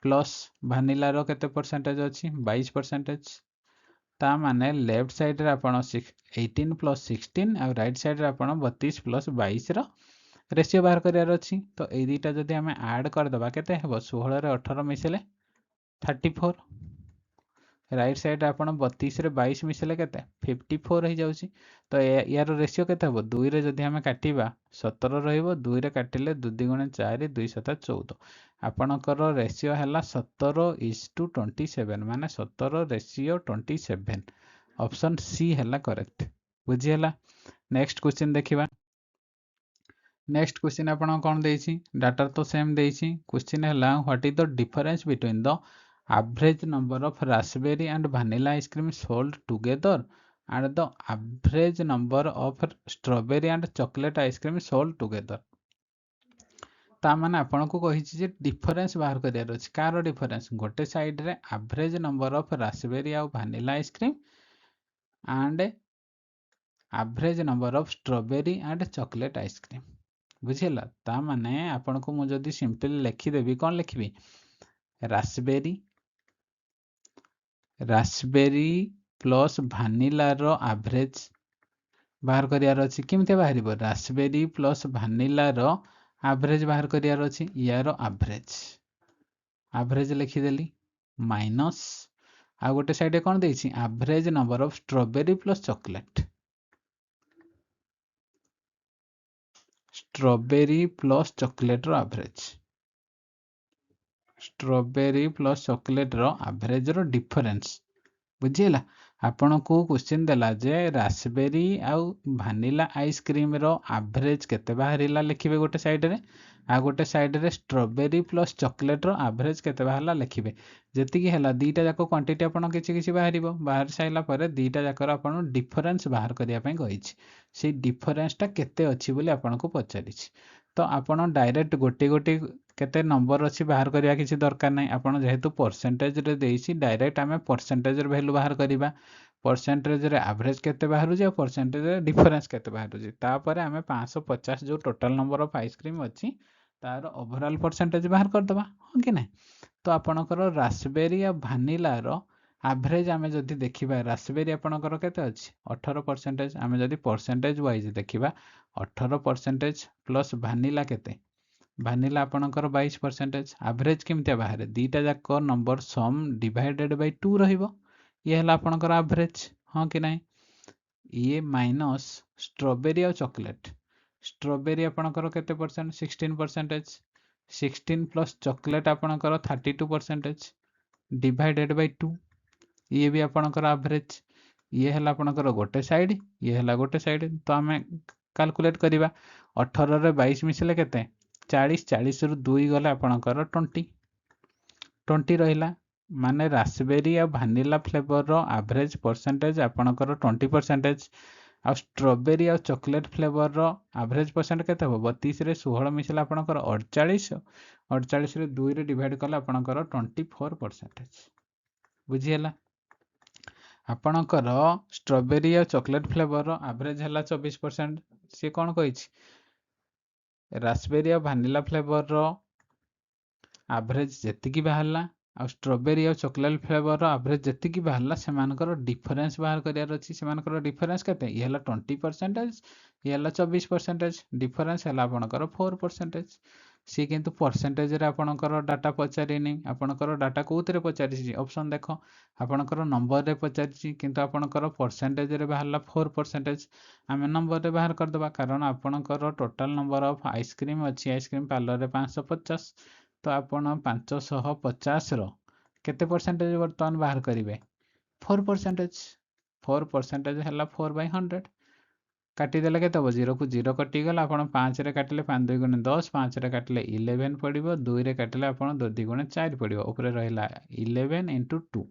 प्लस वैनिला रो केते परसेंटेज अछि 22% ता माने लेफ्ट साइड रे आपण 18 प्लस 16 और राइट साइड रे आपण 32 प्लस 22 रो रेशियो बाहर करियार अछि तो ए दीटा जदि हमें ऐड कर दबा केते हेबो 16 रे 18 मिसले 34 राइट साइड आपण 32 रे 22 मिसले केते 54 रही जाउची तो यार रेशियो केते हेबो 2 रे जदि हमें काटिबा 17 रहइबो 2 रे काटिले 2 गुणे 4 2 7 14 आपणकर रेशियो हला 17:27 माने 17 रेशियो 27 ऑप्शन सी है करेक्ट बुझीगला। नेक्स्ट क्वेश्चन देखिबा। नेक्स्ट क्वेश्चन आपन कोन देछि डाटा तो सेम देछि। क्वेश्चन है what is the difference between the average number of raspberry and vanilla ice cream sold together and the average number of strawberry and chocolate ice cream sold together। ता माने आपन को कहिछि जे difference बाहर करियार अछि। कार डिफरेंस गोटे साइड रे एवरेज नंबर ऑफ रास्पबेरी आ vanilla ice cream and average number of strawberry and chocolate ice cream बुझिला। ता माने आपन को मु जदी सिंपल लिखि देबी कोन लिखिबी रास्पबेरी प्लस वैनिला रो एवरेज बाहर करियार अछि। केमते बाहरिबो रास्पबेरी प्लस वैनिला रो एवरेज बाहर करियार अछि। यारो एवरेज लिखिदेली माइनस आ गोटे साइड कोन देछि average number of strawberry plus chocolate strawberry plus chocolate रो एवरेज स्ट्रॉबेरी प्लस चॉकलेट रो एवरेज रो डिफरेंस बुझिला। आपन को क्वेश्चन देला जे रास्पबेरी आउ वैनिला आइसक्रीम रो एवरेज केते बाहरिला लिखिबे गोटे साइड रे आ गोटे साइड रे स्ट्रॉबेरी प्लस चॉकलेट रो एवरेज केते बाहरला लिखिबे। जेति कि हला दीटा जाको क्वांटिटी आपन किछि किछि बाहरिबो बाहर साइला परे दीटा जाकर आपन डिफरेंस बाहर करिया पई कहिछि। से डिफरेंस ता केते अछि बोली आपन को पचारिछि। तो आपन डायरेक्ट गोटे गोटे केते नंबर अछि बाहर करिया किछि दरकार नै। आपन जेहेतु परसेंटेज रे देइछि डायरेक्ट हमें परसेंटेज रे वैल्यू बाहर करिबा। परसेंटेज रे एवरेज केते बाहरु जे परसेंटेज रे डिफरेंस केते बाहरु जे तापर हमें 550 जो टोटल नंबर ऑफ आइसक्रीम अछि तार ओवरऑल परसेंटेज बाहर कर दबा हो कि नै। तो आपनकर रास्पबेरी आ वैनिला रो एवरेज हमें जदी देखिबा रास्पबेरी आपनकर केते अछि 18%। हमें जदी परसेंटेज वाइज देखिबा 18% प्लस वैनिला केते वैनिला आपनकर 22%। एवरेज केमते बाहर दीटा जाक नंबर सम डिवाइडेड बाय 2 रहिबो ये हला आपनकर एवरेज हां कि नै। ये माइनस स्ट्रॉबेरी और चॉकलेट स्ट्रॉबेरी आपनकर केते परसेंट 16%। 16 प्लस चॉकलेट आपनकर 32% डिवाइडेड बाय 2 ये भी आपनकर एवरेज ये हला आपनकर गोटे साइड ये हला गोटे साइड। तो हमें कैलकुलेट करिबा 18 रे 22 मिसले केते 40 40 रु 2 गले आपनकर 20 रहिला माने रास्पबेरी आ वैनिला फ्लेवर रो एवरेज परसेंटेज आपनकर 20% आ स्ट्रॉबेरी आ चॉकलेट फ्लेवर रो एवरेज परसेंट केते हो 32 रे 16 मिसला आपनकर 48 48 रे 2 रे डिवाइड कले आपनकर 24% बुझियला। आपनकर स्ट्रॉबेरी आ चॉकलेट फ्लेवर रो एवरेज हला 24%। से कोन कहिछि रास्पबेरी आ वैनिला फ्लेवर रो एवरेज जेति की बाहरला आ स्ट्रॉबेरी और चॉकलेट फ्लेवर एवरेज जेति की बाहरला से मानकर डिफरेंस बाहर करियार अछि। से मानकर डिफरेंस केते ये हला 20% ये हला 24% डिफरेंस हला आपनकर 4%। सी किंतु परसेंटेज रे आपनकर डाटा पचारिनी आपनकर डाटा कोउतरे पचारिछि ऑप्शन देखो आपनकर नंबर रे पचारिछि किंतु आपनकर परसेंटेज रे बाहरला 4%। हमें नंबर रे बाहर कर दबा कारण आपनकर टोटल नंबर ऑफ आइसक्रीम अछि आइसक्रीम पार्लर रे 550। तो आपन 550 रो केते परसेंटेज वर्तमान बाहर करिवे 4%। 4% हला 4/100 काटी देले केते हो 0 को 0 कटि गला आपण 5 रे काटले 5 2 गुणे 10 5 रे काटले 11 पडिबो 2 रे काटले आपण 2 2 गुणे 4 पडिबो ऊपर रहिला 11 * 2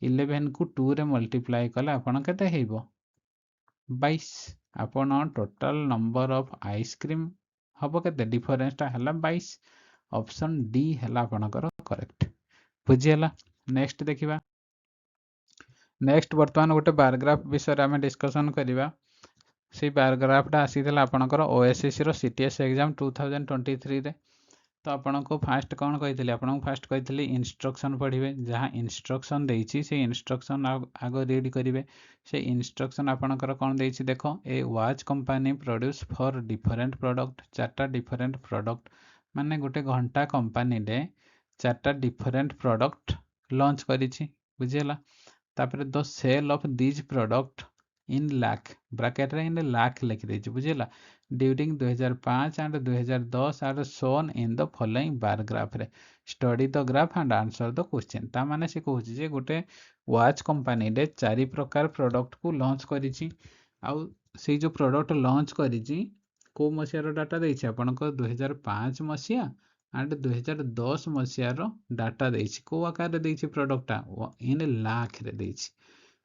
11 को 2 रे मल्टीप्लाई कले आपण केते हेइबो 22। आपण टोटल नंबर ऑफ आइसक्रीम हबो केते डिफरेंस ता हला 22 ऑप्शन डी हला आपनकर करेक्ट बुझियला। नेक्स्ट देखिबा। नेक्स्ट वर्तमान गोटे पैराग्राफ विषय आम डिस्कसन करिबा। से पैराग्राफ टा आसीथिला आपनकर ओएसएससी रो सीटीएस एग्जाम 2023 रे। तो आपन को फास्ट कोन कहिथिले आपन को फास्ट कहिथिले इंस्ट्रक्शन पढिबे जहां इंस्ट्रक्शन देइछि से इंस्ट्रक्शन आगो रीड करिवे। से इंस्ट्रक्शन आपनकर कोन देइछि देखो a watch company produce four different product चारटा डिफरेंट प्रोडक्ट माने गोटे घंटा कंपनी रे चारटा डिफरेंट प्रोडक्ट लॉन्च करिछि बुझियला। तापर the sale of these product in lakh bracket रे इन लाख लिखि देछि बुझिला during 2005 and 2010 are shown in the following bar graph रे study the graph and answer the question ता माने से कहूछि जे गोटे वॉच कंपनी रे चारि प्रकार प्रोडक्ट को लॉन्च करिछि आउ से जो प्रोडक्ट लॉन्च करिछि को मसियार डाटा देछि आपनको 2005 मसिया एंड 2010 मसियार डाटा देछि को आकार रे देछि प्रोडक्टटा इन लाख रे देछि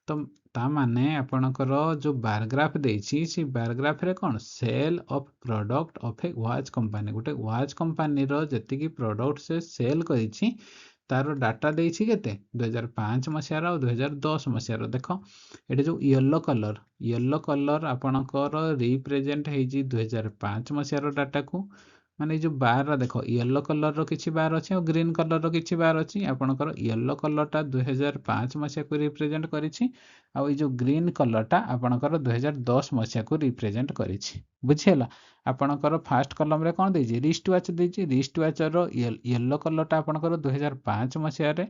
तो ता माने आपणकर जो बारग्राफ देछि सी बारग्राफ रे कोन sale of product of a watch company गोटे वॉच कंपनी रो जति की प्रोडक्ट से सेल करिछि तार डाटा देछि केते 2005 मसियार और 2010 मसियार देखो एटे जो येलो कलर आपणकर रिप्रेजेंट हेछि 2005 मसियार डाटा को माने जो बार देखो येलो कलर रो किछि बार अछि और ग्रीन कलर रो किछि बार अछि आपणकर येलो कलर टा 2005 मसिया को रिप्रेजेंट करिछि आ जो ग्रीन कलर टा आपणकर 2010 मसिया को रिप्रेजेंट करिछि बुझियला आपणकर फर्स्ट कॉलम रे कोन देछि रिस्ट वाच देछि रिस्ट वाच रो येलो कलर टा आपणकर 2005 मसिया रे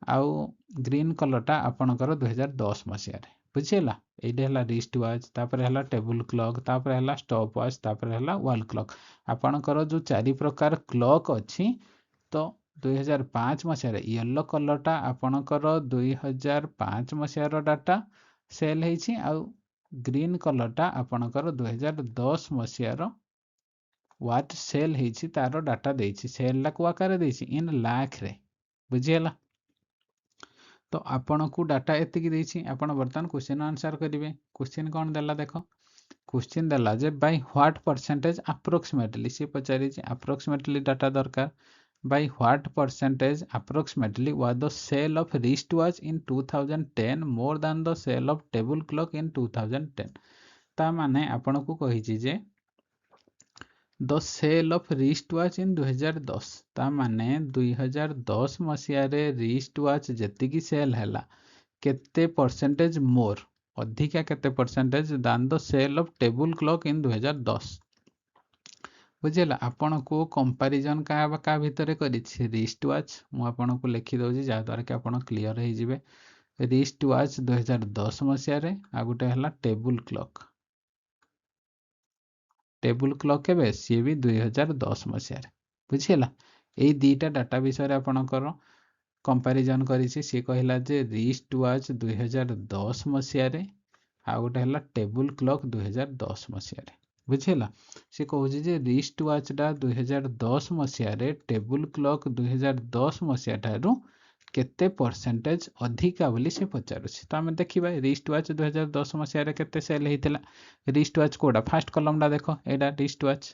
आउ ग्रीन कलर टा आपणकर 2010 मसिया रे बुझियला एडे हला रिस्ट वाच तापर हला टेबल क्लॉक तापर हला स्टॉप वाच तापर हला वॉल क्लॉक आपणकर जो चारि प्रकार क्लॉक अछि तो 2005 मसिया रे येलो कलर टा आपणकर 2005 मसिया रो डाटा सेल हेछि आउ ग्रीन कलर टा आपणकर 2010 मसिया रो वाच सेल हेछि तारो डाटा देछि सेल ला को आकार देछि इन लाख रे बुझियला तो आपण को डाटा एतिकी देछि आपण वर्तमान क्वेश्चन आंसर करिवे क्वेश्चन कोन देला देखो क्वेश्चन देला जे बाय व्हाट परसेंटेज अप्रोक्सीमेटली से पचारि जे अप्रोक्सीमेटली डाटा दरकार by what percentage approximately was the sale of wrist watch in 2010 more than the sale of table clock in 2010 ता माने आपण को कहिछि जे the sale of wrist watch in 2010 ता माने 2010 मसिया रे रिस्ट वॉच जेतिकी सेल हैला केते परसेंटेज मोर अधिका केते percentage than the sale of table clock in 2010 बुझिला आपण को कंपैरिजन का भितरे करिछि रिस्ट वॉच मु आपण को लिखि दउछि जा द्वारा कि आपण क्लियर हे जिवे रिस्ट वॉच 2010 मसिया रे आ गुटे हला टेबल क्लॉक केबे सी भी 2010 मसिया रे बुझिला एई दीटा डाटा विषय रे आपणकर कंपैरिजन करिछि सी कहिला जे रिस्ट वॉच 2010 मसिया रे आ गोटे हला टेबल क्लॉक 2010 मसिया रे बुझिला सी कहूछि जे रिस्ट वॉच डा 2010 मसिया रे टेबल क्लॉक 2010 मसिया ठारू केते परसेंटेज अधिका बोली से पचारुछि तो हमें देखिबा रिस्ट वॉच 2010 मसिया रे केते सेल हेतिला रिस्ट वॉच कोडा फर्स्ट कॉलम डा देखो एडा रिस्ट वॉच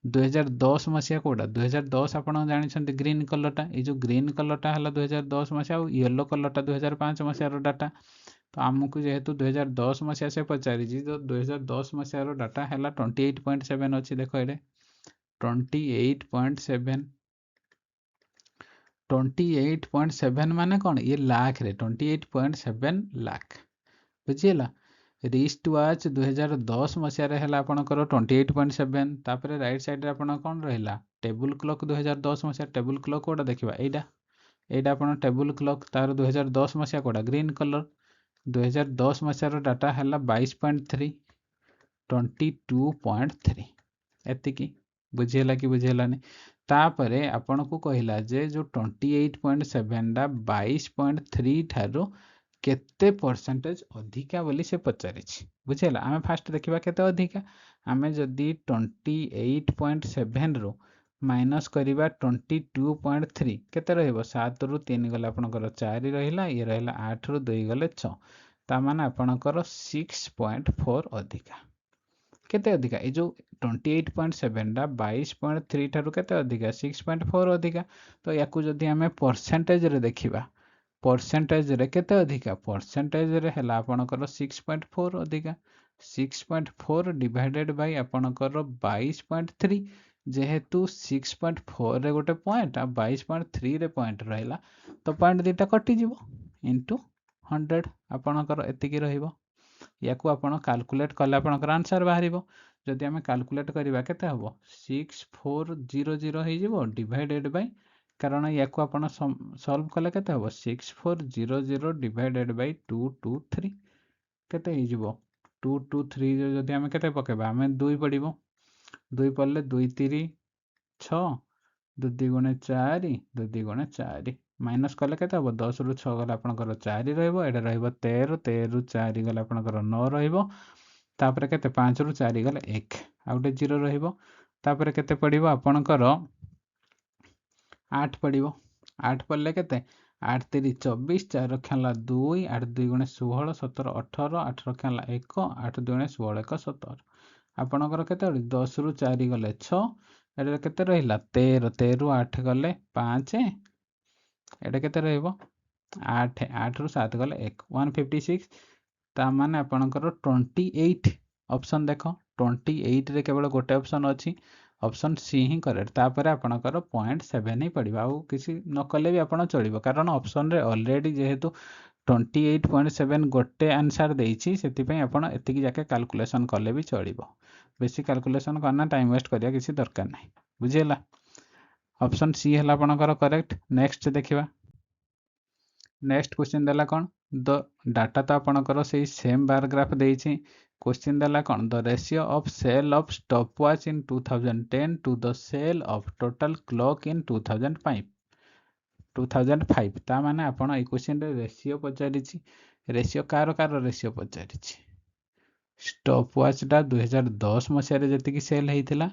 2010 मसिया कोडा 2010 आपण जानि छथि ग्रीन कलर टा ए जो ग्रीन कलर टा हला 2010 मसिया और येलो कलर टा 2005 मसिया रो डाटा तो आमको जेहेतु 2010 मसिया से पचारि जी तो 2010 मसिया रो डाटा हला 28.7 अछि देखो एडे 28.7 28.7 माने कौन ये लाख रे 28.7 लाख बुझिला रिस्ट वॉच 2010 मसिया रे हला आपनकर 28.7 तापर राइट साइड रे आपन कोन रहला टेबल क्लॉक 2010 मसिया टेबल क्लॉक कोडा देखिबा एडा आपन टेबल क्लॉक तार 2010 मसिया कोडा ग्रीन कलर 2010 मसिया रो डाटा हला 22.3 22.3 एतिकी बुझिला कि बुझिलानी तापरे आपण को कहिला जे जो 28.7 डा 22.3 ठारो केते परसेंटेज अधिका बोली से पचारिछि बुझिला आमे फास्ट देखिबा केते अधिका आमे जदी 28.7 रो माइनस करिबा 22.3 केते रहइबो 7 रु 3 गले आपनकर 4 रहिला ये रहिला 8 रु 2 गले 6 ता माने आपनकर 6.4 अधिका केते अधिका ए जो 28.7 डा 22.3 ठारू केते अधिका 6.4 अधिका तो याकू जदी हमें परसेंटेज रे देखिबा परसेंटेज रे केते अधिका परसेंटेज रे हला आपनकर 6.4 अधिका 6.4 डिवाइडेड बाय आपनकर 22.3 जेहेतु 6.4 रे गोटे पॉइंट आ 22.3 रे पॉइंट रहला तो पॉइंट दीटा कटि जिवो इनटू 100 आपनकर एतिकी रहिबो याकू आपण कैलकुलेट कले आपनकर आंसर बाहरिबो जदि हमें कैलकुलेट करिबा केते हबो 6400 हे जिवो डिवाइडेड बाय कारण याकू आपण सॉल्व कले केते हबो 6400 डिवाइडेड बाय 223 केते हो 2 2 3 जदि आम के पकेबा आम 2 पड़ो 2 पड़े 2 3 6 2 2 गुणे 4 2 2 गुणे 4 माइनस कले के 10 रु 6 गले आपंकर 4 रहा 13 13 रु 4 गले आपंकर 9 रहा के 5 रु 4 गले 1 आ गए 0 रहा के पड़ो आपणकर 8 पड़ो 8 पड़े के 8 3 24 4 रखा 2 8 2 गुणे 16 17 18 8 रखा 1 8 2 गुणे 16 1 17 आपणकर के 10 रु 4 गले 6 एटा केते रहिला 13 13 रु 8 गले 5 एटा केते रहइबो 8 8 रु 7 गले 1 156 ता माने आपणकर 28 ऑप्शन देखो 28 रे केवल गोटे ऑप्शन अछि ऑप्शन सी ही करेक्ट तापर आपणकर 0.7 ही पड़िबा आ किसी न कले भी आपण चलिबो कारण ऑप्शन रे ऑलरेडी जेहेतु 28.7 गोटे आंसर देइछि सेति पई आपण एतिकी जाके कैलकुलेशन कले भी चलिबो बेसी कैलकुलेशन करना टाइम वेस्ट करिया किसी दरकार नहीं बुझिला ऑप्शन सी है आपणकर करेक्ट नेक्स्ट देखिबा नेक्स्ट क्वेश्चन देला कौन द डाटा तो आपणकर से सेम बार ग्राफ देइछि क्वेश्चन देला कौन the ratio of sale of stopwatch in 2010 to the sale of total clock in 2005 ता माने आपण ए क्वेश्चन रे रेशियो पचारिछि रेशियो कार रेशियो पचारिछि स्टॉपवॉच टा 2010 मसिया रे जति कि सेल हेइतिला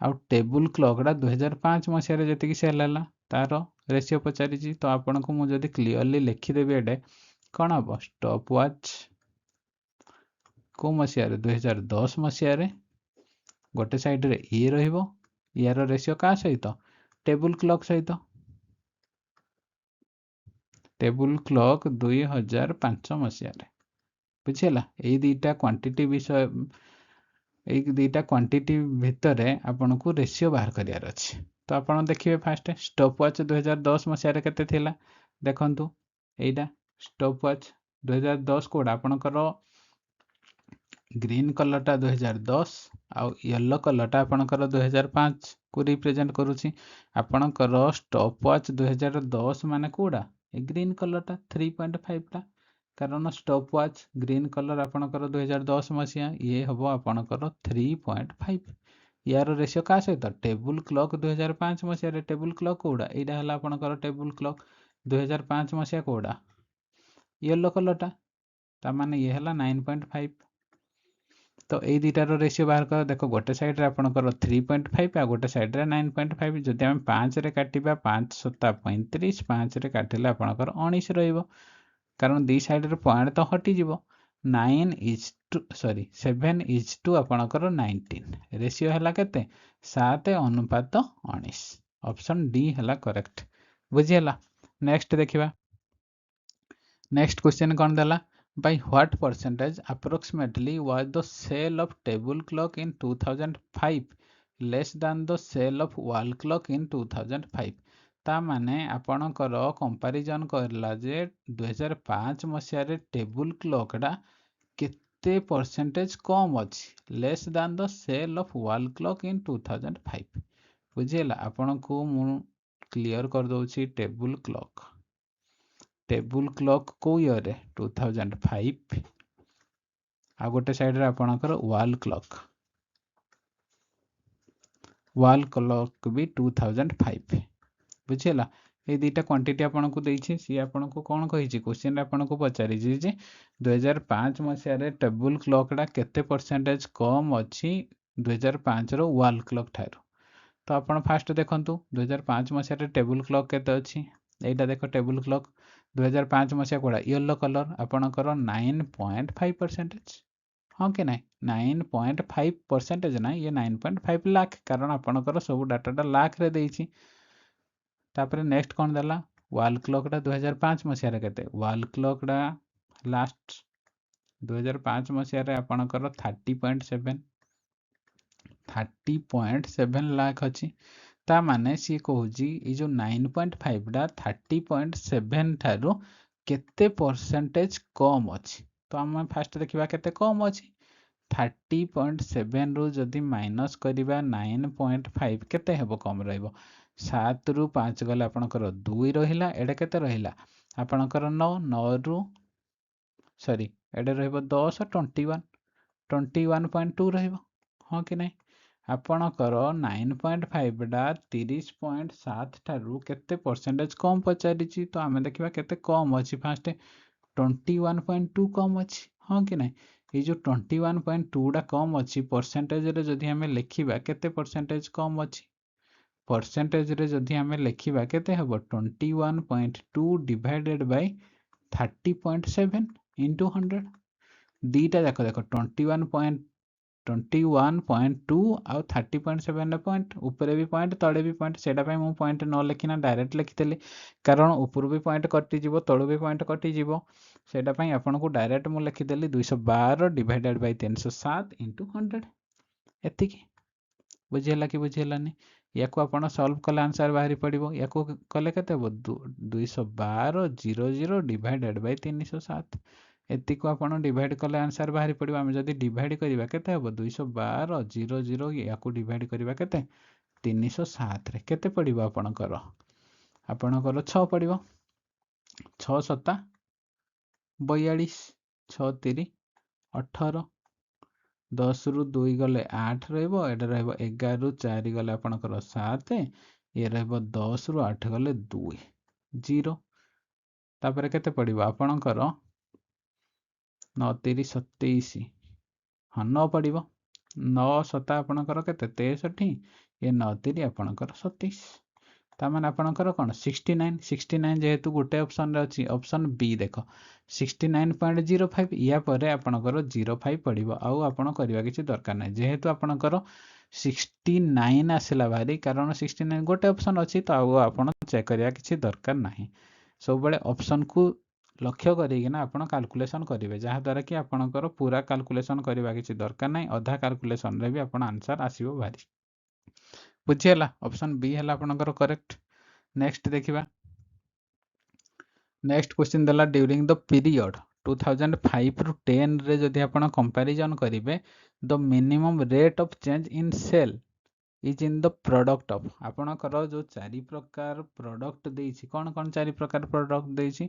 आ टेबुल क्लॉक टा 2005 मसिया रे जति कि सेल हला तार रेशियो पचारिछि तो आपण को मु जदी क्लियरली लिखि देबे एडे कोन हबो स्टॉपवॉच को मसिया रे 2010 मसिया रे गोटे साइड रे ए रहिबो यार रेशियो का सहित टेबुल क्लॉक सहित टेबुल क्लॉक 2005 मसिया रे बुझिला ए दीटा क्वांटिटी विषय ए दीटा क्वांटिटी भितर आपन को रेशियो बाहर करियार अछि तो आपन देखिए फास्ट स्टॉपवॉच 2010 मसिया रे केते थिला देखंतु एइटा स्टॉपवॉच 2010 कोड आपनकर ग्रीन कलर टा 2010 आ येलो कलर टा आपनकर 2005 को रिप्रेजेंट करूची आपनकर स्टॉपवॉच 2010 माने कोडा ए ग्रीन कलर टा 3.5 टा कारण स्टॉपवॉच ग्रीन कलर आपनकर 2010 मसिया ये हबो आपनकर 3.5 यार रेशियो का सहित टेबुल क्लॉक 2005 मसिया रे टेबुल क्लॉक कोडा एडा हला आपनकर टेबुल क्लॉक 2005 मसिया कोडा येलो कलर ता माने ये हला 9.5 तो ए दुटार रेशियो बाहर कर देखो गोटे साइड रे आपनकर 3.5 आ गोटे साइड रे 9.5 जदि हम 5 रे काटिबा 5 7 35 5 रे काटिले आपनकर 19 रहइबो कारण दी साइड रे पॉइंट तो हटि जिवो 7 इज टू आपनकर 19 रेशियो हला केते 7 अनुपात 19 ऑप्शन डी हला करेक्ट बुझियला नेक्स्ट देखिबा नेक्स्ट क्वेश्चन कोन देला by what percentage approximately was the sale of table clock in 2005 less than the sale of wall clock in 2005 ता माने आपणकर कंपैरिजन करला जे 2005 मसिया रे टेबुल क्लॉक डा केते परसेंटेज कम अछि less than the sale of wall clock in 2005 बुझियला आपन को मु क्लियर कर दोछि टेबुल क्लॉक को ईयर रे 2005 आ गोटे साइड रे आपनकर वॉल क्लॉक भी 2005 बुझियला ए दुटा क्वांटिटी आपन को देछि सी आपन को कोन कहिछि क्वेश्चन रे आपन को पचारि जे 2005 मसिया रे टेबुल क्लॉक डा केते परसेंटेज कम अछि 2005 रो वॉल क्लॉक थारो तो आपन फास्ट देखंतु 2005 मसिया रे टेबुल क्लॉक केते अछि एटा देखो टेबुल क्लॉक 2005 मसिया कोडा येलो कलर आपनकर 9.5% हाँ कि नहीं 9.5% ना ये 9.5 लाख कारण आपनकर सब डाटा लाख रे देछि तापर नेक्स्ट कोन देला वॉल क्लॉक डा 2005 मसिया रे केते वॉल क्लॉक डा लास्ट 2005 मसिया रे आपनकर 30.7 लाख अछि ता माने सी कहूजी ए जो 9.5 डा 30.7 थारु केते परसेंटेज कम अछि तो हम फास्ट देखिबा केते कम अछि 30.7 रु जदि माइनस करिबा 9.5 केते हेबो कम रहइबो 7 रु 5 गले आपनकर 2 रहिला एडा केते रहिला आपनकर 9 रु सॉरी एडे रहिबो 10 21.2 रहिबो हाँ कि नहीं आपणकर 9.5 टा 30.7 ठारू केते परसेंटेज कम पचारिछि तो आमे देखिबा केते कम अछि फास्ट 21.2 कम अछि हाँ कि नहीं ये जो 21.2 टा कम अछि परसेंटेज रे जदि हमें लिखिबा केते परसेंटेज कम अछि परसेंटेज रे जदि हमें लिखिबा केते हबो 21.2 डिवाइडेड बाय 30.7 इंटू 100 दीटा जाक देख 21.2 आउ 30.7 पॉइंट ऊपर भी पॉइंट तले भी पॉइंट सेटा पे मु पॉइंट न लिखिना डायरेक्ट लिखिदेली कारण ऊपर भी पॉइंट कटि जीवो तळु भी पॉइंट कटि जीवो सेटा पे आपन को डायरेक्ट मु लिखिदेली 212 डिवाइडेड बाय 307 इंटू 100 एतिकी बुझिला कि बुझिलानी याको आपण सॉल्व कले आंसर बाहरी पड़िबो याको कले केते हो 212 00 डिवाइडेड बाय 307 एति को आपण डिवाइड कले आंसर बाहरी पड़िबो हम जदी डिवाइड करिबा केते हो 212 00 याको डिवाइड करिबा केते 307 रे केते पड़िबो आपणकर 6 पड़िबो 6 7 42 6 3 18 10 रु 2 गले 8 रहिबो एटा रहिबो 11 रु 4 गले आपणकर 7 ये रहिबो 10 रु 8 गले 2 0 तापर केते पड़िबो आपणकर 9 3 27 हाँ 9 पड़िबो 9 7 आपणकर केते 63 ये 9 3 आपणकर 27 ताମାନେ आपणकर कोन 69 जेहेतु गोटे ऑप्शन रे अछि ऑप्शन बी देखो 69.05 या परे आपणकर 05 पड़िबो आउ आपण करिवा किछि दरकार नै जेहेतु आपणकर 69 आसिला भारी कारण 69 गोटे ऑप्शन अछि तो आउ आपण चेक करिया किछि दरकार नाही सब बेले ऑप्शन को लक्ष्य करिकिना आपण कैलकुलेशन करिवे जहा द्वारा कि आपणकर पूरा कैलकुलेशन करिवा किछि दरकार नै आधा कैलकुलेशन रे भी आपण आंसर आसीबो भारी बुझियला ऑप्शन बी हला आपणकर करेक्ट नेक्स्ट देखिबा नेक्स्ट क्वेश्चन देला ड्यूरिंग द पीरियड 2005 रु 10 रे जदि आपण कंपैरिजन करिवे the minimum rate of change in sale is in the product of आपणकर जो चारि प्रकार प्रोडक्ट देछि कोन चारि प्रकार प्रोडक्ट देछि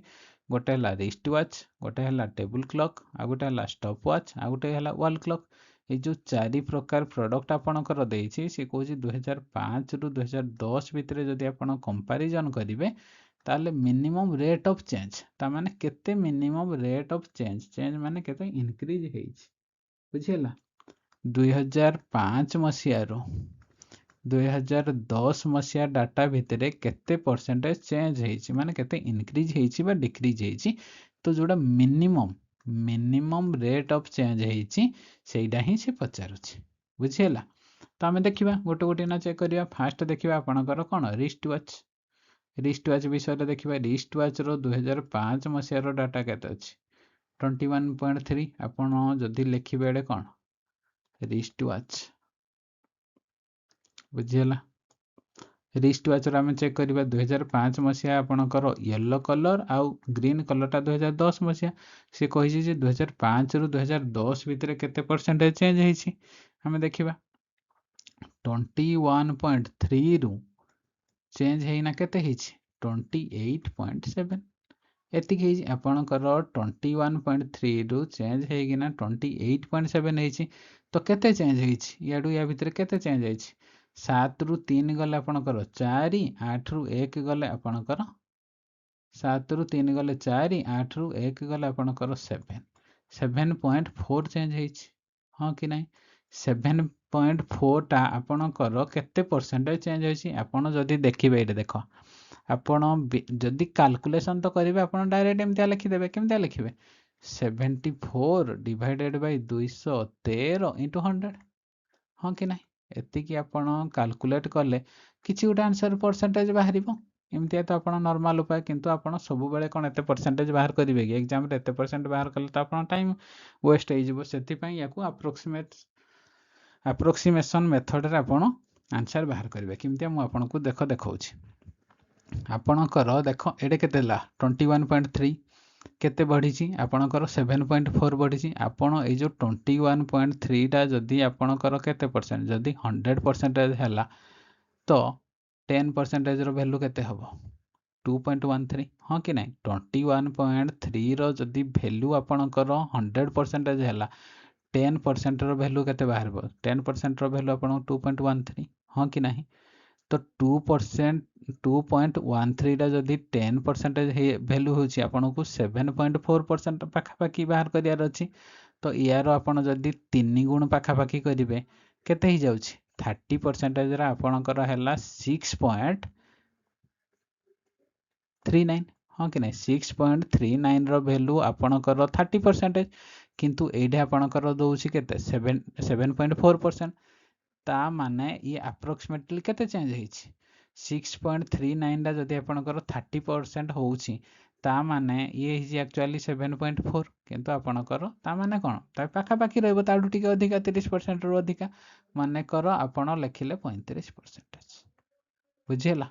गोटे हला रिस्ट वॉच गोटे हला टेबल क्लॉक आ गोटे हला स्टॉप वॉच आ गोटे हला वॉल क्लॉक ये जो चारि प्रकार प्रोडक्ट आपणकर देछि से कहूछि 2005 रु 2010 भितर जदि आपण कंपैरिजन करिवे ताले मिनिमम रेट ऑफ चेंज ता माने केते मिनिमम रेट ऑफ चेंज माने केते इंक्रीज हेछि बुझियला 2005 मसिया रो 2010 मसिया डाटा भितर केते परसेंटेज चेंज हेछि माने केते इंक्रीज हेछि बा डिक्रीज हेछि तो जोडा मिनिमम रेट ऑफ चेंज हेछि सेइडा ही से पचारुछि बुझियला तो हमें देखिबा गोटे गोटे ना चेक करिया फास्ट देखिबा आपणकर कोन रिस्ट वॉच विषय रे देखिबा रिस्ट वॉच रो 2005 मसिया रो डाटा केते अछि 21.3 आपण जदि लिखिबे एडे कोन रिस्ट वॉच बुझियला रिस्ट वॉच रो हमें चेक करिबा 2005 मसिया आपणकर येलो कलर आउ ग्रीन कलर टा 2010 मसिया से कहिछि जे 2005 रु 2010 भितर केते परसेंटेज चेंज हेछि हमें देखिबा 21.3 रु चेंज हेइना केते हेछि 28.7 एतिक हेछि आपणकर 21.3 रु चेंज हेगिना 28.7 हेछि तो केते चेंज हेछि याडू या भितर केते चेंज हेछि 7 रु 3 गले आपणकर 4 8 रु 1 गले आपणकर 7 रु 3 गले 4 8 रु 1 गले आपणकर 7.4 चेंज हेछि हां कि नै 7.4 टा आपणकर केते परसेंटेज चेंज हेछि आपण जदी देखिबे एटे देखो आपण जदी कैलकुलेशन तो करिवे आपण डायरेक्ट एमतिया लिखि देबे केमतिया लिखिबे 74 डिवाइडेड बाय 213 इनटू 100 हां कि नै एतिकी आपण कैलकुलेट करले किछि गोटे आंसर परसेंटेज बाहरिबो एमतिया तो आपण नॉर्मल उपाय किंतु आपण सब बेले कोन एते परसेंटेज बाहर करिवे कि एग्जाम रे एते परसेंट बाहर करले तो आपण टाइम वेस्ट हे जिवो सेति पई याकू अप्रोक्सीमेशन मेथड रे आपण आंसर बाहर करिवे किमतिया मु आपण को देखौछि आपणकर देख एडे केते ला 21.3 केते बढ़िछि आपणकर 7.4 बढ़िछि आपण ए जो 21.3 टा जदी आपणकर केते परसेंट जदी 100% हैला तो 10% रो वैल्यू केते हबो 2.13 हाँ कि नहीं 21.3 रो जदि वैल्यू आपणकर 100% है 10% रो वैल्यू केते बाहर 10% रो वैल्यू आपन 2.13 हाँ कि नहीं तो 2% 2.13 टा जदि 10% वैल्यू होची आपन को 7.4% पाखापाखी बाहर करियार अछि तो यार आपन जदि 3 गुण पाखापाखी करिवे केते ही जाउछि 30% रा आपनकर हैला 6.39 हाँ कि नहीं 6.39 रो वैल्यू आपनकर 30% किंतु एडे आपनकर दउछि केते 7.4% ता माने ये अप्रोक्सीमेटली केते चेंज होइछि 6.39 टा जदि आपनकर 30% होउछि ता माने ये हिज एक्चुअली 7.4 किंतु आपनकर ता माने कोन ता पाखा पाखी रहबो ताडू टिके अधिका 30% रो अधिका माने कर आपण लेखिले 35% बुझिला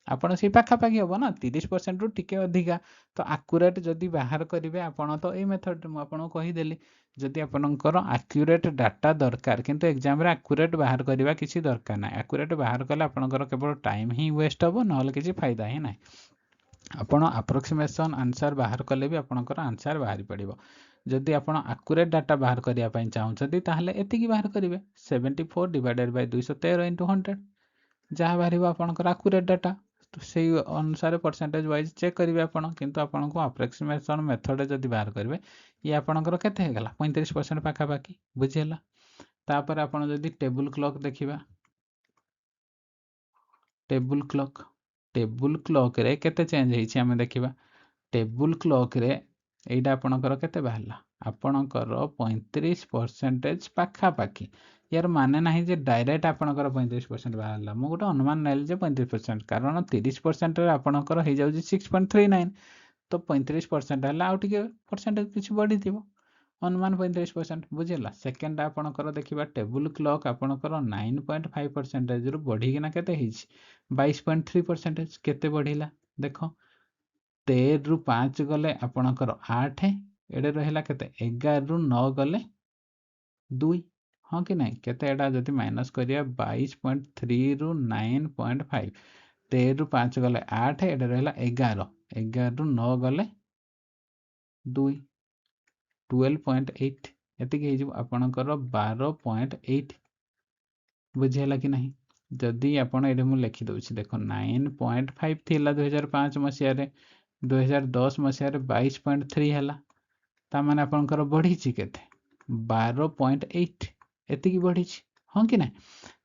आपण से पाखा पाखी होबो ना 30% रु टिके अधिका तो एक्यूरेट जदि बाहर करिवे आपण तो ए मेथड मु आपण कहि देली जदि आपणकर एक्यूरेट डाटा दरकार किंतु एग्जाम रे एक्यूरेट बाहर करिवा किसी दरकार ना एक्यूरेट बाहर कले आपणकर केवल टाइम ही वेस्ट होबो नहले किसी फायदा ही नाही आपण अप्रोक्सीमेशन आंसर बाहर कले भी आपणकर आंसर बाहरी पड़िबो जदि आपण एक्यूरेट डाटा बाहर करिया पई चाहुछथि ताहले एतिकी बाहर करिवे 74 डिवाइडेड बाय 213 into 100 जहाँ बाहर आपंकर एक्यूरेट डाटा तो से अनुसार परसेंटेज वाइज चेक करेंगे आपड़ किंतु आपन को अप्रोक्सीमेशन मेथड जब बाहर करेंगे ये आपंकर केते होगा 35% पाखापाखि बुझीगला तापर आपन जदि टेबुल क्लॉक देखिबा टेबुल क्लॉक रे केते चेंज होइछि हमें देखिबा टेबुल क्लॉक रे एइडा आपनकर केते बाहरला आपनकर 35% पाखापाखि यार माने नाही जे डायरेक्ट आपनकर 35% बाहरला मु गोटे अनुमान नेल जे 35% कारण 30% रे आपनकर हे जाउछि 6.39 तो 35% हला आउ टिके परसेंटेज किछ बढ़ी थिबो अनुमान 35% बुझिला सेकंड आपनकर देखिबा टेबुल क्लॉक आपनकर 9.5% रु बढ़ी किना केते हिछि 22.3% केते बढ़िला देखो 13 रु 5 गले आपनकर 8 एडे रहिला केते 11 रु 9 गले 2 हाँ कि नहीं केते एडा जदि माइनस करिया 22.3 रु 9.5 13 रु 5 गले 8 एडे रहिला 11 11 रु 9 गले 2 12.8 एतिक हे जिवो आपनकर 12.8 बुझिला कि नहीं जदि आपण एडे मु लिखि दउछि देखो 9.5 थिला 2005 मसिया रे 2010 मसिया रे 22.3 हैला ता माने आपनकर बढ़िछि केते 12.8 एतिकी बढ़िछि हाँ कि नहीं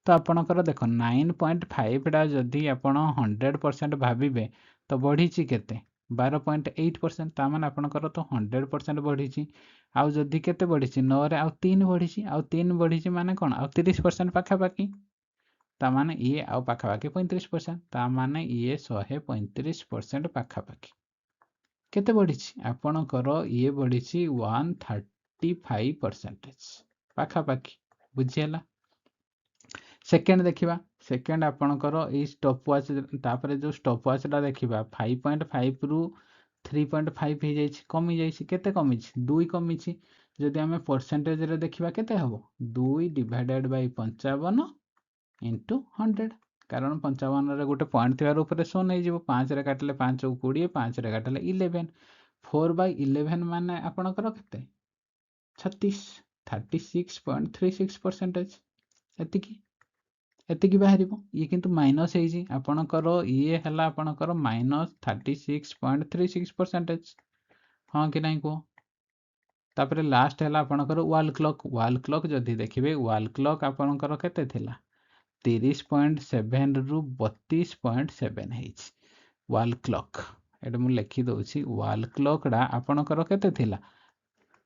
तो आपनकर देखो 9.5 टा जदि आपण 100% भाबिबे तो बढ़िछि केते 12.8% ता माने आपनकर तो 100% बढ़िछि आउ जदि केते बढ़िछि 9 रे आउ 3 बढ़िछि आउ 3 बढ़िछि माने कोन आउ 30% पाखा पाखी ता माने ये आउ पाखा पाखी 35% ता माने ये 135% पाखा पाखी केते बढ़िछि आपनकर ये बढ़िछि 135% पाखा पाखी बुझियला सेकेंड देखिबा सेकेंड आपनकर ए स्टॉप वॉच तापरे जो स्टॉप वॉच टा देखिबा 5.5 रु 3.5 हे जाइछि कमी जाइछि केते कमिछि 2 कमिछि जदि हमें परसेंटेज रे देखिबा केते हबो 2 डिवाइडेड बाय 55 into 100 कारण 55 रे गोटे पॉइंट थिबार ऊपर शो नै जिवो 5 रे काटले 5 को 20 5 रे काटले 11 4/11 माने आपनकर केते 36 36.36% एतिकी एतिकी बाहरिबो ये किंतु माइनस हेजी आपनकर ये हला आपनकर -36.36% हाँ कि नहीं को तापरे लास्ट हला आपनकर वॉल क्लॉक जदि देखिबे वॉल क्लॉक आपनकर केते थिला 30.7 रु 32.7 हेछि वॉल क्लॉक एटा मु लिखि दउछि वॉल क्लॉक डा आपनकर केते थिला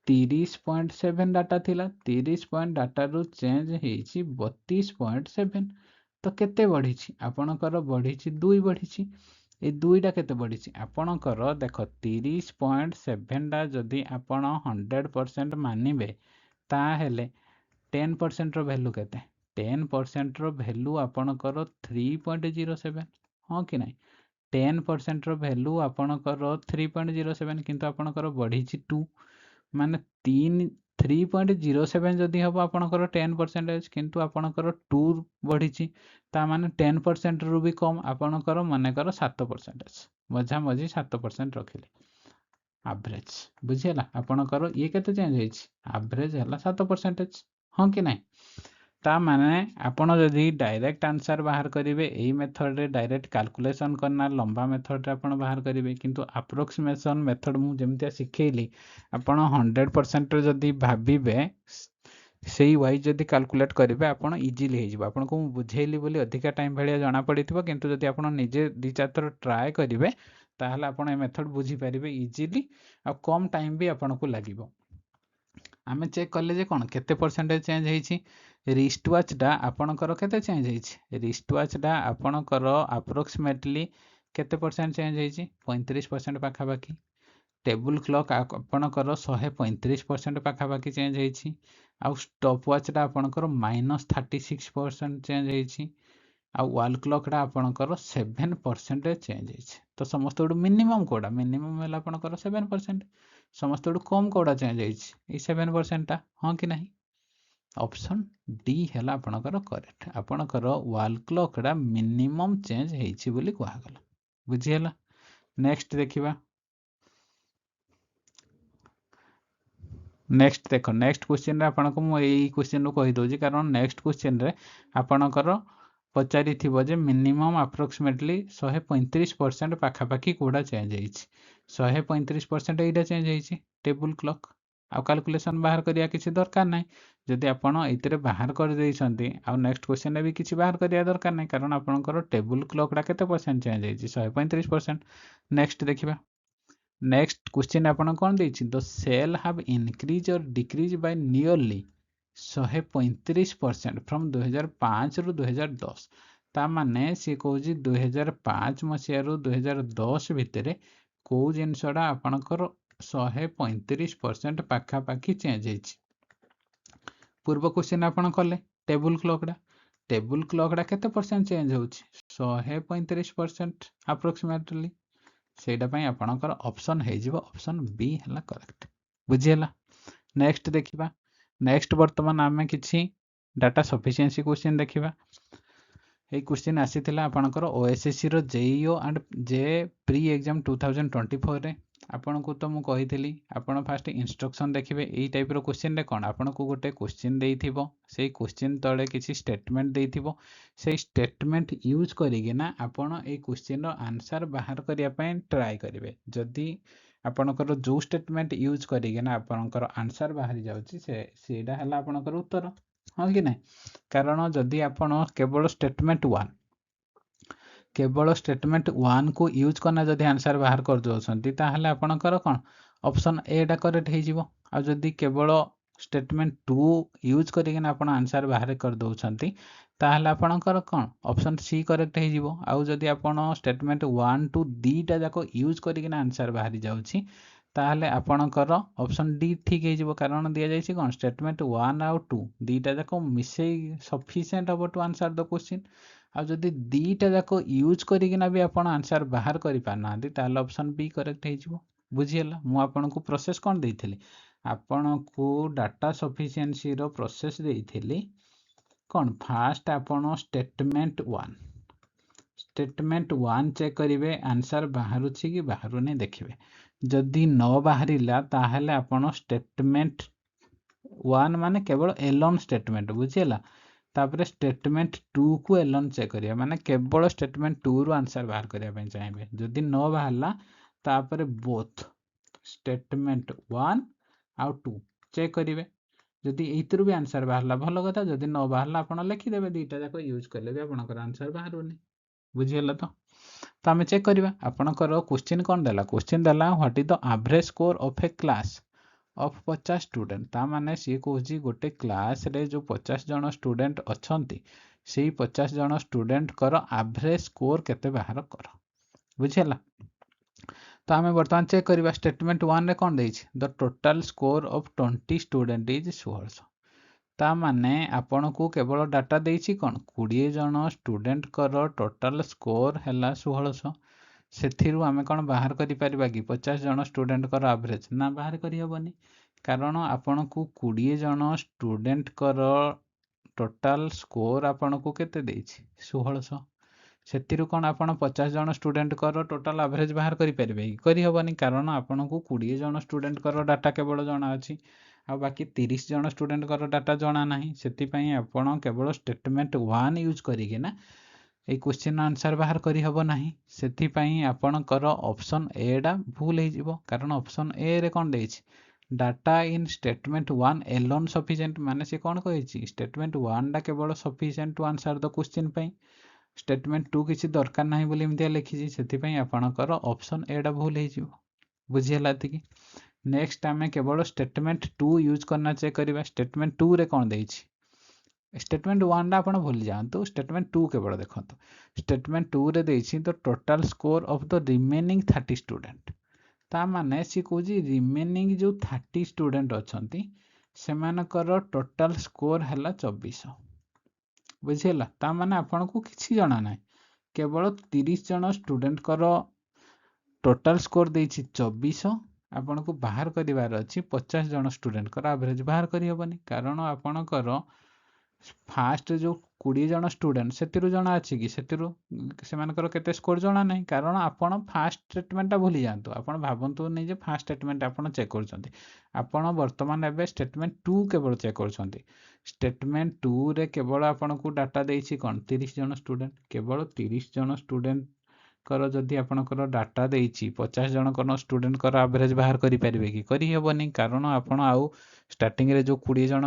30.7 डाटा थिला 30 पॉइंट डाटा रु चेंज हेछि 32.7 तो केते बढ़िछि आपनकर बढ़िछि 2 बढ़िछि ए 2टा केते बढ़िछि आपनकर देखो 30.7 डा जदि आपण 100% मानिबे ता हेले 10% रो वैल्यू केते 10% रो वैल्यू आपनकर 3.07 हाँ कि नहीं 10% रो वैल्यू आपनकर 3.07 किंतु आपनकर बढ़िछि 2 माने 3.07 जदि हबो आपनकर 10% किंतु आपनकर 2 बढ़िछि ता माने 10% रु भी कम आपनकर मानेकर 7% मझामझी 7% रखिले एवरेज बुझीगला आपणकर ये केते चेंज होइछि एवरेज हला 7% हाँ कि नहीं ता माने आपण जदि डायरेक्ट आंसर बाहर करेंगे यही मेथड रे डायरेक्ट कैलकुलेशन करना लंबा मेथड रे आपण बाहर करेंगे किंतु अप्रोक्सीमेशन मेथड मु जेमतिया सिखेइली आपण 100% रे जदि भाबिबे सेही वाइज जदि कैलकुलेट करेंगे आपण इजीली हे जिवो आपण को मु बुझेइली बोली अधिका टाइम भलिया जाना पड़िथिबो किंतु जदि आपण निजे 2-4 थर ट्राई करेंगे ताहले आपण ए मेथड बुझी पारिबे इजीली आ कम टाइम भी आपण को लागिबो आमे चेक कले जे कोन केते परसेंटेज चेंज हेछि रिस्ट वाच डा आपणकर केते चेंज हेछि रिस्ट वाच डा आपणकर अप्रोक्सीमेटली केते परसेंट चेंज हेछि 35% पाखा पाखी टेबल क्लॉक आपणकर 135% पाखा पाखी चेंज हेछि आ स्टॉप वाच डा आपणकर -36% चेंज हेछि आ वॉल क्लॉक डा आपणकर 7% चेंज हेछि तो समस्त मिनिमम कोडा मिनिमम है आपणकर 7% समस्त कम कोडा चेंज हेछि 7% टा हाँ कि नहीं ऑप्शन डी है आपणकर करेक्ट आपणकर वॉल क्लॉक डा मिनिमम चेंज हेछि बोली कहा गला बुझियला नेक्स्ट देखिबा नेक्स्ट देखो नेक्स्ट क्वेश्चन रे आपनको मु एई क्वेश्चन रो कहि दोजी कारण नेक्स्ट क्वेश्चन रे आपणकर पचारि थिबो जे मिनिमम अप्रोक्सीमेटली 135% पाखापाखी कोडा चेंज हेछि 135% एटा चेंज हेछि टेबल क्लॉक आ कैलकुलेशन बाहर करिया किछि दरकार नै जदि आपण एतरे बाहर कर दैछंती आ नेक्स्ट क्वेश्चन रे भी किछि बाहर करिया दरकार नै कारण आपणकर टेबल क्लॉक डा केते परसेंट चेंज हेछि 135% नेक्स्ट देखिबा नेक्स्ट क्वेश्चन आपण कोन दैछि द सेल हैव इंक्रीज और डिक्रीज बाय नियरली 135% फ्रॉम 2005 रु 2010 ता माने से कहूजी 2005 मसिया रु 2010 भितरे को जिनसडा आपणकर 135% पाखा पाखी चेंज हेछि पूर्व क्वेश्चन आपण कले टेबल क्लॉक डा केते परसेंट चेंज होछि 135% अप्रोक्सीमेटली सेटा पई आपणकर ऑप्शन हे जिवो ऑप्शन बी हला करेक्ट बुझियला नेक्स्ट देखिबा नेक्स्ट वर्तमान आमे किछि डाटा सफिशिएंसी क्वेश्चन देखिबा ए क्वेश्चन आसीथिला आपणकर ओएसएससी रो JEO and JE pre exam 2024 रे आपनको तो मु कहिथिली आपण फास्ट इंस्ट्रक्शन देखिबे एई टाइप रो क्वेश्चन रे कोन आपनको गोटे क्वेश्चन देइथिबो सेई क्वेश्चन तळे किछि स्टेटमेंट देइथिबो सेई स्टेटमेंट यूज करिगे ना आपण ए क्वेश्चन रो आंसर बाहर करिया पय ट्राई करिवे जदी आपणकर जो स्टेटमेंट यूज करिगे ना आपणकर आंसर बाहर जाउची सेडा हला आपणकर उत्तर हाँ कि नहीं कारण जदि आपण केवल स्टेटमेंट 1 को यूज करना जदि आंसर बाहर कर दोछंती ताहले आपणकर कोन ऑप्शन ए डा करेक्ट हे जिवो आ जदि केवल स्टेटमेंट 2 यूज करिके आपण आंसर बाहर कर दोछंती ताहले आपणकर कोन ऑप्शन सी करेक्ट हे जिवो आ जदि आपण स्टेटमेंट 1 टू दीटा जाको यूज करिके आंसर बाहर जाउची ताहले आपणकर ऑप्शन डी ठीक हे जिवो कारण दिया जायछि कोन स्टेटमेंट 1 आउ 2 दीटा जाको मिसेई सफिशिएंट हबो टू आंसर द क्वेश्चन आ जदि दीटा जाको यूज करिकिना भी आपण आंसर बाहर करि पानांती ताहले ऑप्शन बी करेक्ट हे जिवो बुझियला मु आपनको प्रोसेस कोन देइथिली आपनको डाटा सफिशिएंसी रो प्रोसेस देइथिली कोन फास्ट आपण स्टेटमेंट 1 चेक करिवे आंसर बाहरुछि कि बाहरु नै देखिबे जदि न बाहरिला ताहले आपण स्टेटमेंट 1 माने केवल एलोन स्टेटमेंट बुझियला तापरे स्टेटमेंट 2 को एलोन चेक करिया माने केवल स्टेटमेंट 2 रो आंसर बाहर करिया पय चाहिबे जदि न बाहरला तापरे बोथ स्टेटमेंट 1 आउ 2 चेक करिवे जदि एइतरु भी आंसर बाहरला भलो कथा जदि न बाहरला आपण लिखि देबे दीटा जाको यूज करले भी आपनकर आंसर बाहरुनी बुझियला तो आमे चेक करिवा आपनकर क्वेश्चन कोन देला क्वेश्चन देला what is the average score of A class of 50 student ता माने सी कोजी गोटे क्लास रे जो 50 जण स्टूडेंट अछंती सेही 50 जण स्टूडेंट कर एवरेज स्कोर केते बाहर कर बुझियला तो आमे वर्तमान चेक करिवा स्टेटमेंट 1 रे कोन देछि the total score of 20 student is 1600 ता माने आपनको केवल डाटा देछि कोन 20 जण स्टूडेंट कर टोटल स्कोर हैला 1600 सेथिरु आमे कोन बाहर करि परिबा कि 50 जण स्टूडेंट कर एवरेज ना बाहर करि हबनी कारण आपनको 20 जण स्टूडेंट कर टोटल स्कोर आपनको केते देछि 1600 ସେଥିରୁ କ'ଣ ଆପଣ 50 ଜଣ ଷ୍ଟୁଡେଣ୍ଟଙ୍କର ଟୋଟାଲ ଆଭରେଜ ବାହାର କରିପାରିବେ କି? କରିହେବନି, କାରଣ ଆପଣଙ୍କୁ 20 ଜଣ ଷ୍ଟୁଡେଣ୍ଟଙ୍କର ଡାଟା କେବଳ ଜଣା ଅଛି, ଆଉ ବାକି 30 ଜଣ ଷ୍ଟୁଡେଣ୍ଟଙ୍କର ଡାଟା ଜଣା ନାହିଁ। ସେଥିପାଇଁ ଆପଣ କେବଳ ଷ୍ଟେଟମେଣ୍ଟ 1 ୟୁଜ୍ କରିକିନା এই କ୍ୱେଶ୍ଚିନ୍ର ଆନ୍ସର ବାହାର କରିହେବ ନାହିଁ। ସେଥିପାଇଁ ଆପଣଙ୍କର ଅପସନ୍ ଏଟା ଭୁଲ ହେଇଯିବ, କାରଣ ଅପସନ୍ ଏରେ କ'ଣ ଦେଇଛି, data in statement 1 alone sufficient, ମାନେ ସେ କ'ଣ କହିଛି, ଷ୍ଟେଟମେଣ୍ଟ 1ଟା କେବଳ sufficient to answer the question ପାଇଁ, ଷ୍ଟେଟମେଣ୍ଟ 2 କିଛି ଦରକାର ନାହିଁ ବୋଲି ଏମିତିଆ ଲେଖିଛି। ସେଥିପାଇଁ ଆପଣଙ୍କର ଅପସନ୍ ଏଟା ଭୁଲ ହେଇଯିବ। ବୁଝିହେଲା ଏତିକି। ନେକ୍ସଟ ଆମେ କେବଳ ଷ୍ଟେଟମେଣ୍ଟ 2 ୟୁଜ୍ କରନା ଚେକ୍ କରିବା। ଷ୍ଟେଟମେଣ୍ଟ 2ରେ କ'ଣ ଦେଇଛି, ଷ୍ଟେଟମେଣ୍ଟ 1ଟା ଆପଣ ଭୁଲି ଯାଆନ୍ତୁ, ଷ୍ଟେଟମେଣ୍ଟ 2 କେବଳ ଦେଖନ୍ତୁ। ଷ୍ଟେଟମେଣ୍ଟ 2ରେ ଦେଇଛି the total score of the remaining 30 student. ତା ମାନେ ସେ କହୁଛି ରିମେନିଂ ଯେଉଁ 30 ଷ୍ଟୁଡେଣ୍ଟ ଅଛନ୍ତି ସେମାନଙ୍କର ଟୋଟାଲ ସ୍କୋର ହେଲା 2400। ବୁଝିହେଲା? ତା ମାନେ ଆପଣଙ୍କୁ କିଛି ଜଣା ନାହିଁ, କେବଳ 30 ଜଣ ଷ୍ଟୁଡେଣ୍ଟଙ୍କର ଟୋଟାଲ ସ୍କୋର ଦେଇଛି 2400, ଆପଣଙ୍କୁ ବାହାର କରିବାର ଅଛି 50 ଜଣ ଷ୍ଟୁଡେଣ୍ଟଙ୍କର ଆଭରେଜ ବାହାର କରିହେବନି, କାରଣ ଆପଣଙ୍କର ଫାଷ୍ଟ ଯେଉଁ 20 ଜଣ ଷ୍ଟୁଡେଣ୍ଟ ସେଥିରୁ ଜଣା ଅଛି କି, ସେଥିରୁ ସେମାନଙ୍କର କେତେ ସ୍କୋର ଜଣା ନାହିଁ, କାରଣ ଆପଣ ଫାଷ୍ଟ ଷ୍ଟେଟମେଣ୍ଟଟା ଭୁଲି ଯାଆନ୍ତୁ। ଆପଣ ଭାବନ୍ତୁନି ଯେ ଫାଷ୍ଟ ଷ୍ଟେଟମେଣ୍ଟ ଆପଣ ଚେକ୍ କରୁଛନ୍ତି, ଆପଣ ବର୍ତ୍ତମାନ ଏବେ ଷ୍ଟେଟମେଣ୍ଟ 2 କେବଳ ଚେକ୍ କରୁଛନ୍ତି। ଷ୍ଟେଟମେଣ୍ଟ 2ରେ କେବଳ ଆପଣଙ୍କୁ ଡାଟା ଦେଇଛି କ'ଣ, 30 ଜଣ ଷ୍ଟୁଡେଣ୍ଟ। କେବଳ 30 ଜଣ ଷ୍ଟୁଡେଣ୍ଟଙ୍କର ଯଦି ଆପଣଙ୍କର ଡାଟା ଦେଇଛି, 50 ଜଣଙ୍କର ଷ୍ଟୁଡେଣ୍ଟଙ୍କର ଆଭରେଜ ବାହାର କରିପାରିବେ କି? କରିହେବନି, କାରଣ ଆପଣ ଆଉ ଷ୍ଟାର୍ଟିଂରେ ଯେଉଁ 20 ଜଣ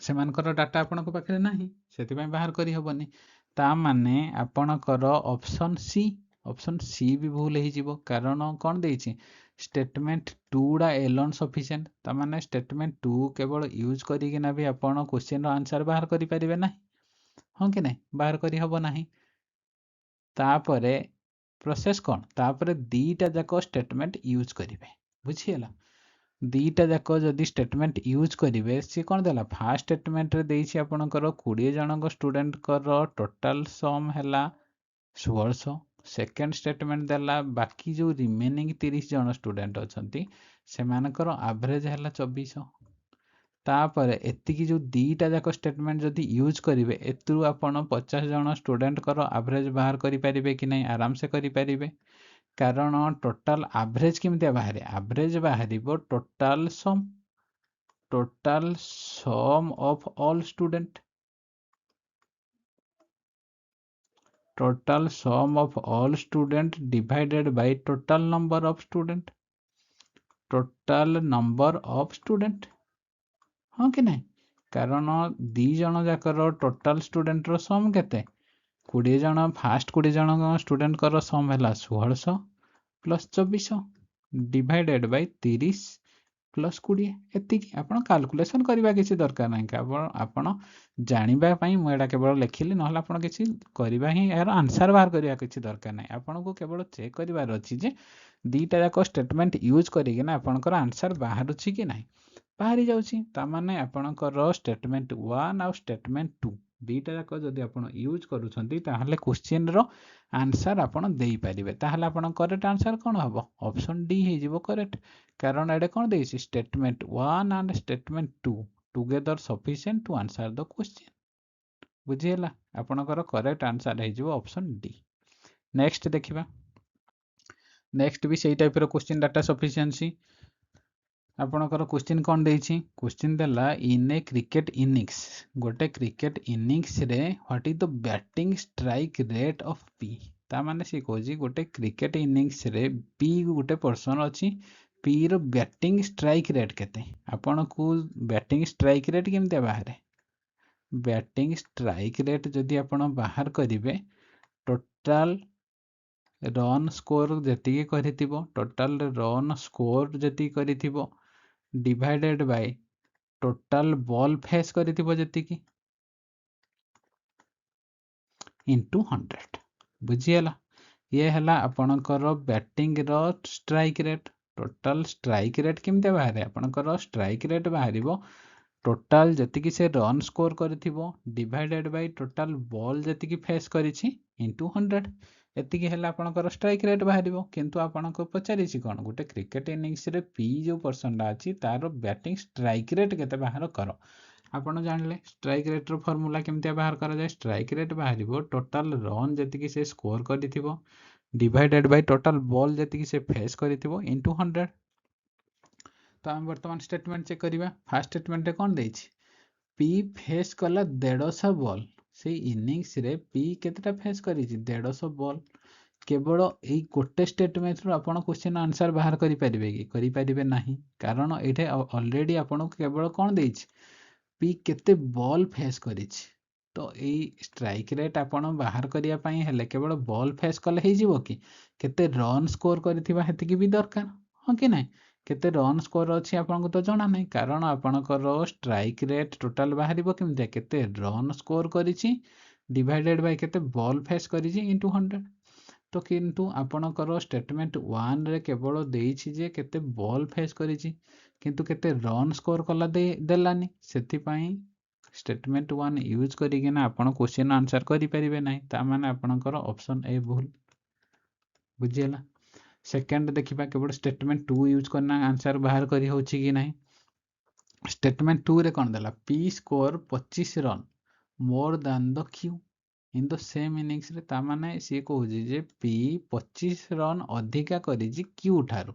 ସେମାନଙ୍କର ଡାଟା ଆପଣଙ୍କ ପାଖରେ ନାହିଁ, ସେଥିପାଇଁ ବାହାର କରିହେବନି। ତା ମାନେ ଆପଣଙ୍କର ଅପସନ୍ ସି ବି ଭୁଲ ହେଇଯିବ, କାରଣ କ'ଣ ଦେଇଛି, ଷ୍ଟେଟମେଣ୍ଟ 2ଟା ଏଲୋନ୍ ସଫିସିଏଣ୍ଟ। ତା ମାନେ ଷ୍ଟେଟମେଣ୍ଟ 2 କେବଳ ୟୁଜ୍ କରିକିନା ବି ଆପଣ କ୍ୱେଶ୍ଚିନ୍ର ଆନ୍ସର ବାହାର କରିପାରିବେ ନାହିଁ, ହଁ କି ନାହିଁ? ବାହାର କରିହେବ ନାହିଁ। ତାପରେ ପ୍ରୋସେସ୍ କ'ଣ, ତାପରେ ଦୁଇଟା ଯାକ ଷ୍ଟେଟମେଣ୍ଟ ୟୁଜ୍ କରିବେ। ବୁଝିହେଲା? ଦୁଇଟା ଯାକ ଯଦି ଷ୍ଟେଟମେଣ୍ଟ ୟୁଜ୍ କରିବେ, ସିଏ କ'ଣ ଦେଲା, ଫାଷ୍ଟ ଷ୍ଟେଟମେଣ୍ଟରେ ଦେଇଛି ଆପଣଙ୍କର 20 ଜଣଙ୍କ ଷ୍ଟୁଡେଣ୍ଟଙ୍କର ଟୋଟାଲ ସମ୍ ହେଲା 1600। ସେକେଣ୍ଡ ଷ୍ଟେଟମେଣ୍ଟ ଦେଲା ବାକି ଯେଉଁ ରିମେନିଂ 30 ଜଣ ଷ୍ଟୁଡେଣ୍ଟ ଅଛନ୍ତି ସେମାନଙ୍କର ଆଭରେଜ ହେଲା 2400। ତାପରେ ଏତିକି ଯେଉଁ ଦୁଇଟା ଯାକ ଷ୍ଟେଟମେଣ୍ଟ ଯଦି ୟୁଜ୍ କରିବେ, ଏଥିରୁ ଆପଣ 50 ଜଣ ଷ୍ଟୁଡେଣ୍ଟଙ୍କର ଆଭରେଜ ବାହାର କରିପାରିବେ କି ନାହିଁ? ଆରାମସେ କରିପାରିବେ, କାରଣ ଟୋଟାଲ ଆଭରେଜ କେମିତିଆ ବାହାରେ, ଆଭରେଜ ବାହାରିବ total sum of all student, total sum of all student divided by total number of student, total number of student, ହଁ କି ନାହିଁ? କାରଣ 2 ଜଣ ଯାକର ଟୋଟାଲ ଷ୍ଟୁଡେଣ୍ଟର ସମ୍ କେତେ, 20 ଜଣ, ଫାଷ୍ଟ 20 ଜଣ ଷ୍ଟୁଡେଣ୍ଟଙ୍କର ସମ୍ ହେଲା 1600 ପ୍ଲସ୍ 2400 ଡିଭାଇଡେଡ୍ ବାଇ 30 ପ୍ଲସ୍ 20। ଏତିକି। ଆପଣ କାଲକୁଲେସନ୍ କରିବା କିଛି ଦରକାର ନାହିଁ, କେବଳ ଆପଣ ଜାଣିବା ପାଇଁ ମୁଁ ଏଇଟା କେବଳ ଲେଖିଲି, ନହେଲେ ଆପଣ କିଛି କରିବା ହିଁ, ଏହାର ଆନ୍ସର ବାହାର କରିବା କିଛି ଦରକାର ନାହିଁ। ଆପଣଙ୍କୁ କେବଳ ଚେକ୍ କରିବାର ଅଛି ଯେ ଦୁଇଟା ଯାକ ଷ୍ଟେଟମେଣ୍ଟ ୟୁଜ୍ କରିକିନା ଆପଣଙ୍କର ଆନ୍ସର ବାହାରୁଛି କି ନାହିଁ। ବାହାରି ଯାଉଛି, ତାମାନେ ଆପଣଙ୍କର ଷ୍ଟେଟମେଣ୍ଟ 1 ଆଉ ଷ୍ଟେଟମେଣ୍ଟ 2 ଦୁଇଟା ଯାକ ଯଦି ଆପଣ ୟୁଜ୍ କରୁଛନ୍ତି, ତାହେଲେ କ୍ୱେଶ୍ଚିନ୍ର ଆନ୍ସର ଆପଣ ଦେଇପାରିବେ। ତାହେଲେ ଆପଣଙ୍କ କରେକ୍ଟ ଆନ୍ସର କ'ଣ ହେବ, ଅପସନ୍ ଡି ହେଇଯିବ କରେକ୍ଟ, କାରଣ ଏଇଟା କ'ଣ ଦେଇଛି, statement 1 and statement 2 together sufficient to answer the question. ବୁଝିହେଲା? ଆପଣଙ୍କର କରେକ୍ଟ ଆନ୍ସର ହେଇଯିବ ଅପସନ୍ ଡି। ନେକ୍ସଟ ଦେଖିବା। ନେକ୍ସଟ ବି ସେଇ ଟାଇପ୍ର କ୍ୱେଶ୍ଚିନ୍, ଡାଟା ସଫିସିଏନ୍ସି। ଆପଣଙ୍କର କ୍ୱେଶ୍ଚିନ୍ କ'ଣ ଦେଇଛି, କ୍ୱେଶ୍ଚିନ୍ ଦେଲା ଇନ୍ ଏ କ୍ରିକେଟ ଇନିଂସ୍, ଗୋଟେ କ୍ରିକେଟ ଇନିଂସରେ what is the batting strike rate of P. ତା ମାନେ ସେ କହୁଛି ଗୋଟେ କ୍ରିକେଟ ଇନିଂସରେ ପି ଗୋଟେ ପର୍ସନ୍ ଅଛି, ପିର ବ୍ୟାଟିଂ ଷ୍ଟ୍ରାଇକ୍ ରେଟ୍ କେତେ। ଆପଣଙ୍କୁ ବ୍ୟାଟିଂ ଷ୍ଟ୍ରାଇକ୍ ରେଟ୍ କେମିତିଆ ବାହାରେ, ବ୍ୟାଟିଂ ଷ୍ଟ୍ରାଇକ୍ ରେଟ୍ ଯଦି ଆପଣ ବାହାର କରିବେ, ଟୋଟାଲ ରନ୍ ସ୍କୋର ଯେତିକି କରିଥିବ, ଟୋଟାଲ ରନ୍ ସ୍କୋର ଯେତିକି କରିଥିବ, divided by total ball face କରିଥିବ ଯେତିକି, ଇଣ୍ଟୁ 100। ବୁଝିହେଲା? ଇଏ ହେଲା ଆପଣଙ୍କର ବ୍ୟାଟିଂର strike rate. Total strike rate କେମିତିଆ ବାହାରେ, ଆପଣଙ୍କର ଷ୍ଟ୍ରାଇକ୍ ରେଟ୍ ବାହାରିବ ଟୋଟାଲ ଯେତିକି ସେ ରନ୍ ସ୍କୋର କରିଥିବ ଡିଭାଇଡେଡ୍ ବାଇ ଟୋଟାଲ ବଲ୍ ଯେତିକି ଫେସ୍ କରିଛି ଇଣ୍ଟୁ 100। ଏତିକି ହେଲେ ଆପଣଙ୍କର ଷ୍ଟ୍ରାଇକ୍ ରେଟ୍ ବାହାରିବ। କିନ୍ତୁ ଆପଣଙ୍କୁ ପଚାରିଛି କ'ଣ, ଗୋଟେ କ୍ରିକେଟ ଇନିଂସରେ ପି ଯେଉଁ ପର୍ସନ୍ଟା ଅଛି ତାର ବ୍ୟାଟିଂ ଷ୍ଟ୍ରାଇକ୍ ରେଟ୍ କେତେ ବାହାର କର। आपण जानिले स्ट्राइक रेट रो फॉर्मूला केमतिया बाहर करा जाए स्ट्राइक रेट बाहरिबो टोटल रन जेतिकी से स्कोर करिथिबो डिवाइडेड बाय टोटल बॉल जेतिकी से फेस करिथिबो इनटू 100 तो हम वर्तमान स्टेटमेंट चेक करिबा फर्स्ट स्टेटमेंट रे कोन देछि पी फेस कला 150 बॉल से इनिंग्स रे पी केतेटा फेस करिछि 150 बॉल केवल एई गोटे स्टेटमेंट रो आपण क्वेश्चन आंसर बाहर करि परिबे कि करि परिबे नाही कारण एठे ऑलरेडी आपण केवल कोन देछि पी केते बॉल फेस करिछि तो एई स्ट्राइक रेट आपण बाहर करिया पई हेले केवल बॉल फेस कले हे जिवो कि केते रन स्कोर करिथिबा हेति कि भी दरकार हां कि नै केते रन स्कोर अछि आपण को तो जणा नै कारण आपणकर स्ट्राइक रेट टोटल बाहरिबो केमते केते रन स्कोर करिछि डिवाइडेड बाय केते बॉल फेस करिछि इनटू 100 तो किंतु आपणकर स्टेटमेंट 1 रे केवल देछि जे केते बॉल फेस करिछि किंतु केते रन स्कोर कला देलानी सेति पई स्टेटमेंट 1 यूज करिकिना आपण क्वेश्चन आंसर करि परिबे नै ता माने आपणकर ऑप्शन ए भूल बुझियला सेकंड देखिबा केवल स्टेटमेंट 2 यूज करना आंसर बाहर करी होछि कि नै स्टेटमेंट 2 रे कोन देला P score 25 run more than the Q in the same innings रे ता माने सी कहूजी जे पी 25 रन अधिका करिजी क्यू ठारू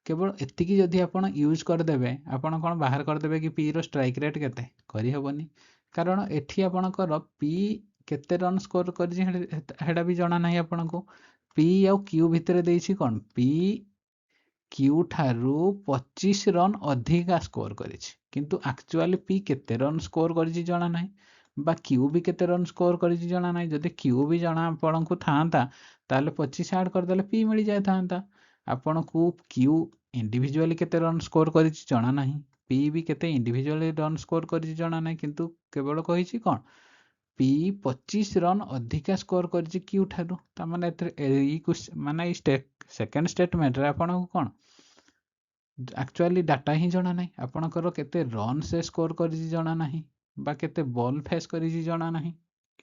केवल एतिकी जदि आपण यूज कर देबे आपण कोन बाहर कर देबे कि पी रो स्ट्राइक रेट केते करि हेबनी कारण एठी आपणकर पी केते रन स्कोर करिजी हेडा भी जणा नाही आपण को पी आ क्यू भितरे देछि कोन पी क्यू ठारू 25 रन अधिका स्कोर करिछि किंतु एक्चुअली पी केते रन स्कोर करिछि जणा नाही बा क्यू भी केते रन स्कोर करिछि जणा नाही जदि क्यू भी जणा आपण को थांता ताले 25 ऐड कर देले पी मिली जाय थांता आपण को क्यू इंडिविजुअली केते रन स्कोर करिछि जणा नाही पी भी केते इंडिविजुअली रन स्कोर करिछि जणा नाही किंतु केवल कहिछि कोन पी 25 रन अधिका स्कोर करिछि क्यू ठारू ता माने एई माने सेकंड स्टेटमेंट रे आपण को कोन एक्चुअली डाटा ही जणा नाही आपणकर केते रन से स्कोर करिछि जणा नाही बा केते बॉल फेस करिछि जणा नाही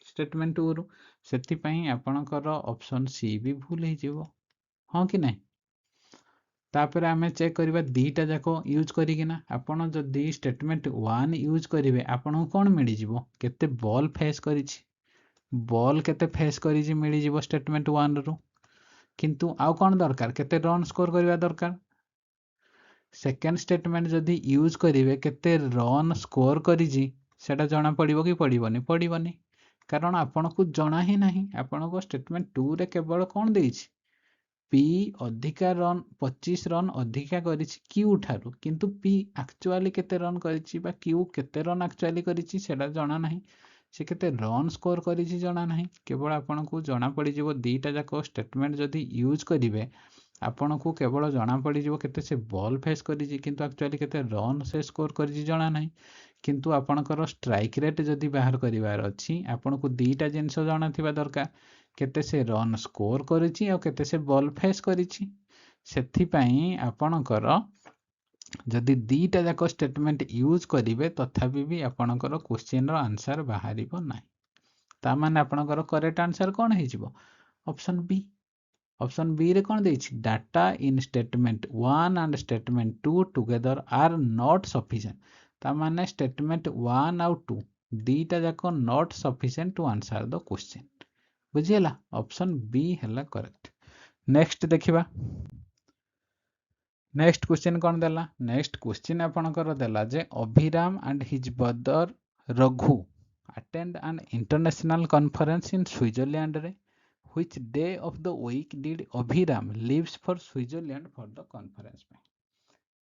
स्टेटमेंट 2 रु सेति पई आपणकर ऑप्शन सी भी भूल हे जिवो हां कि नाही तापरे आमे चेक करिबा दीटा जाको यूज करिकिना आपण जदि स्टेटमेंट 1 यूज करिवे आपण कोन मिली जिवो केते बॉल फेस करिछि बॉल केते फेस करिछि मिली जिवो स्टेटमेंट 1 रु किंतु आउ कोन दरकार केते रन स्कोर करिवा दरकार सेकंड स्टेटमेंट जदि यूज करिवे केते रन स्कोर करिछि सेटा जणा पड़िबो कि पड़िबोनी कारण आपण को जणा ही नाही आपण को स्टेटमेंट 2 रे केवल कोन देछि पी अधिका रन 25 रन अधिका करिछि क्यू ठारू किंतु पी एक्चुअली केते रन करिछि बा क्यू केते रन एक्चुअली करिछि सेटा जणा नाही से केते रन स्कोर करिछि जणा नाही केवल आपण को जणा पड़ि जिवो दीटा जाको स्टेटमेंट जदि यूज करिवे आपण को केवल जणा पड़ि जिवो केते से बॉल फेस करिछि किंतु एक्चुअली केते रन से स्कोर करिछि जणा नाही किंतु आपणकर स्ट्राइक रेट जदि बाहर करिवार अछि आपण को दीटा जिंस जणा थिबा दरकार केते से रन स्कोर करिछि आ केते से बॉल फेस करिछि सेथि पई आपणकर जदि दीटा जाको स्टेटमेंट यूज करिवे तथापि भी आपणकर क्वेश्चन रो आंसर बाहरिबो नाही ता माने आपणकर करेक्ट आंसर कोन हे जिवो ऑप्शन बी रे कोन देछि data in statement 1 and statement 2 together are not sufficient ता माने स्टेटमेंट 1 आउ 2 दीटा जाको not sufficient to answer the question बुझियला ऑप्शन बी हैला करेक्ट नेक्स्ट देखिबा नेक्स्ट क्वेश्चन कोन देला नेक्स्ट क्वेश्चन आपनकर देला जे Abhiram and his brother Raghu attend an international conference in Switzerland रे which day of the week did Abhiram leaves for Switzerland for the conference पे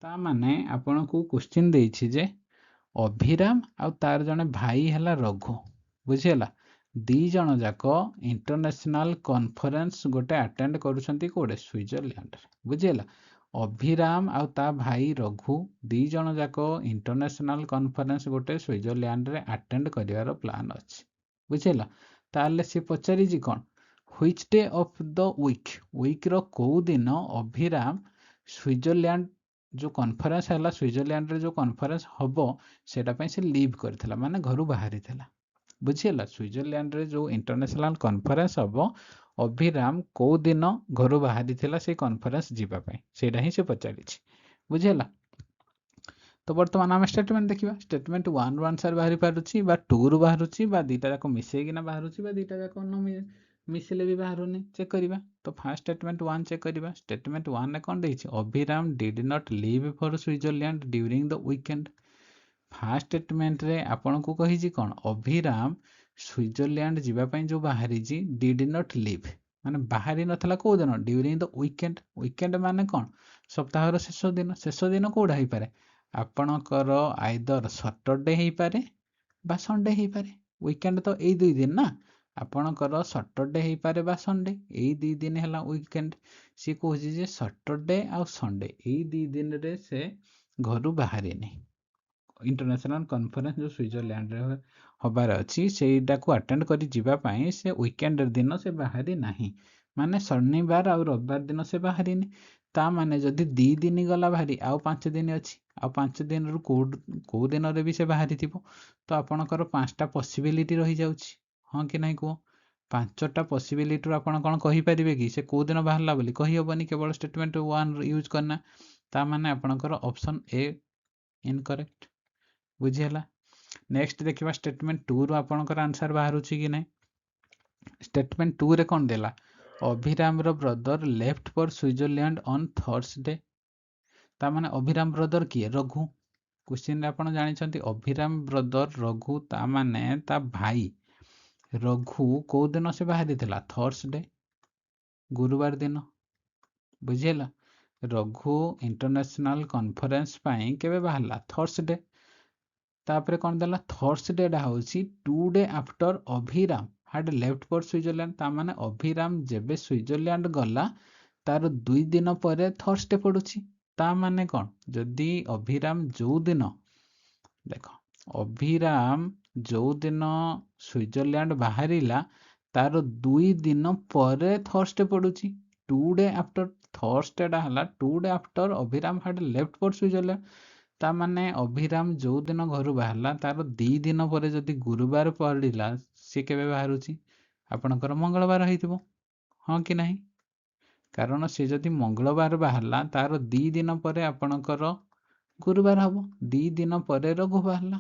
ता माने आपन को क्वेश्चन देछि जे अभिराम आ तार जने भाई हैला रघु बुझियला दी जन जाको इंटरनेशनल कॉन्फ्रेंस गोटे अटेंड करूछंती कोडे स्विट्जरलैंड बुझियला अभिराम आ ता भाई रघु दी जन जाको इंटरनेशनल कॉन्फ्रेंस गोटे स्विट्जरलैंड रे अटेंड करिवार प्लान अछि बुझियला ताले से पचारि जी कोन which day of the week रो को दिन अभिराम स्विट्जरलैंड जो कॉन्फ्रेंस हैला स्विट्जरलैंड रे जो कॉन्फ्रेंस हबो सेटा पई से लीव करथिला माने घरु बाहरी थिला बुझियला स्विट्जरलैंड रे जो इंटरनेशनल कॉन्फ्रेंस हबो अभिराम को दिन घरु बाहरी थिला से कॉन्फ्रेंस जीवा पई सेटा ही से पचारि छी बुझियला तो बर्तमान आम स्टेटमेंट देखा स्टेटमेंट 1 रू आंसर बाहरी पारुची बा 2 रू बाहरुची बा दीटा जाक मिसेकिना बाहरुची बा दीटा जाक न मिसिले भी बाहरुनी चेक करिबा। तो फास्ट स्टेटमेंट 1 चेक करिबा। स्टेटमेंट 1 रे कोन देछि Abhiram did not leave for Switzerland during the weekend. First statement रे आपन को कहिछि कोन अभिराम स्विट्जरलैंड जीवा पई जो बाहरी जी डिड नॉट लीव माने बाहरी नथला को दिन ड्यूरिंग द वीकेंड। वीकेंड माने कोन सप्ताहर शेष दिन कोडा ही पारे आपणकर आइदर सैटरडे ही पारे बा संडे ही पारे। वीकेंड तो एई दुई दिन ना आपणकर सैटरडे ही पारे बा संडे एई दुई दिन हैला वीकेंड। सी कहूछि जे सैटरडे आ संडे एई दुई दिन रे से घरु बाहरी नहीं इंटरनेशनल कॉन्फ्रेंस जो स्विट्जरलैंड रे हबार अच्छी सेटा को अटेंड करी जीवा पाई से वीकेंड दिन से बाहरी नहीं माने शनिवार आ रविवार दिन से बाहरी ता माने जदि 2 दिन गला बाहरी आउ 5 दिन अच्छी आउ 5 दिन रु को दिन रे भी से बाहरी थिबो तो आपणकर 5टा पॉसिबिलिटी रही जाउची। हां कि नहीं को 5टा पॉसिबिलिटी रु आपण कोन कहि परिबे कि से को दिन बाहरला बोली कहि होबनी केवल स्टेटमेंट 1 यूज करना ता माने आपणकर ऑप्शन ए इनकरेक्ट बुझिहला। नेक्स्ट देखिबा स्टेटमेंट 2 रो आपणकर आंसर बाहरुची कि नै। स्टेटमेंट 2 रे कोन देला अभिराम रो brother left for Switzerland on Thursday ता माने अभिराम ब्रदर किए रघु। क्वेश्चन रे आपण जानि छथि अभिराम ब्रदर रघु ता माने ता भाई रघु को दिन से बाहरी थिला थर्सडे गुरुवार दिन बुझिहला। रघु इंटरनेशनल कॉन्फ्रेंस पई केबे बाहरला थर्सडे तापरे कौन देला थर्सडे डा होची 2 day after Abhiram had left for Switzerland ता माने अभिराम जेबे स्विट्जरलैंड गला तार 2 दिन परे थर्सडे पडुची ता माने कौन जदि अभिराम जो दिन देखो अभिराम जो दिन स्विट्जरलैंड बाहरिला तार 2 दिन परे थर्सडे पडुची 2 डे आफ्टर थर्सडे डा हला 2 day after Abhiram had left for Switzerland ता माने अभिराम जो दिन घर बाहरला तार 2 दिन पर जदि गुरुवार पड़िला सी केबे बाहरुची आपणकर मंगलवार होइतिबो। हां कि नहीं कारण से जदि मंगलवार बाहरला तार 2 दिन पर आपणकर गुरुवार हबो 2 दिन पर रघु बाहरला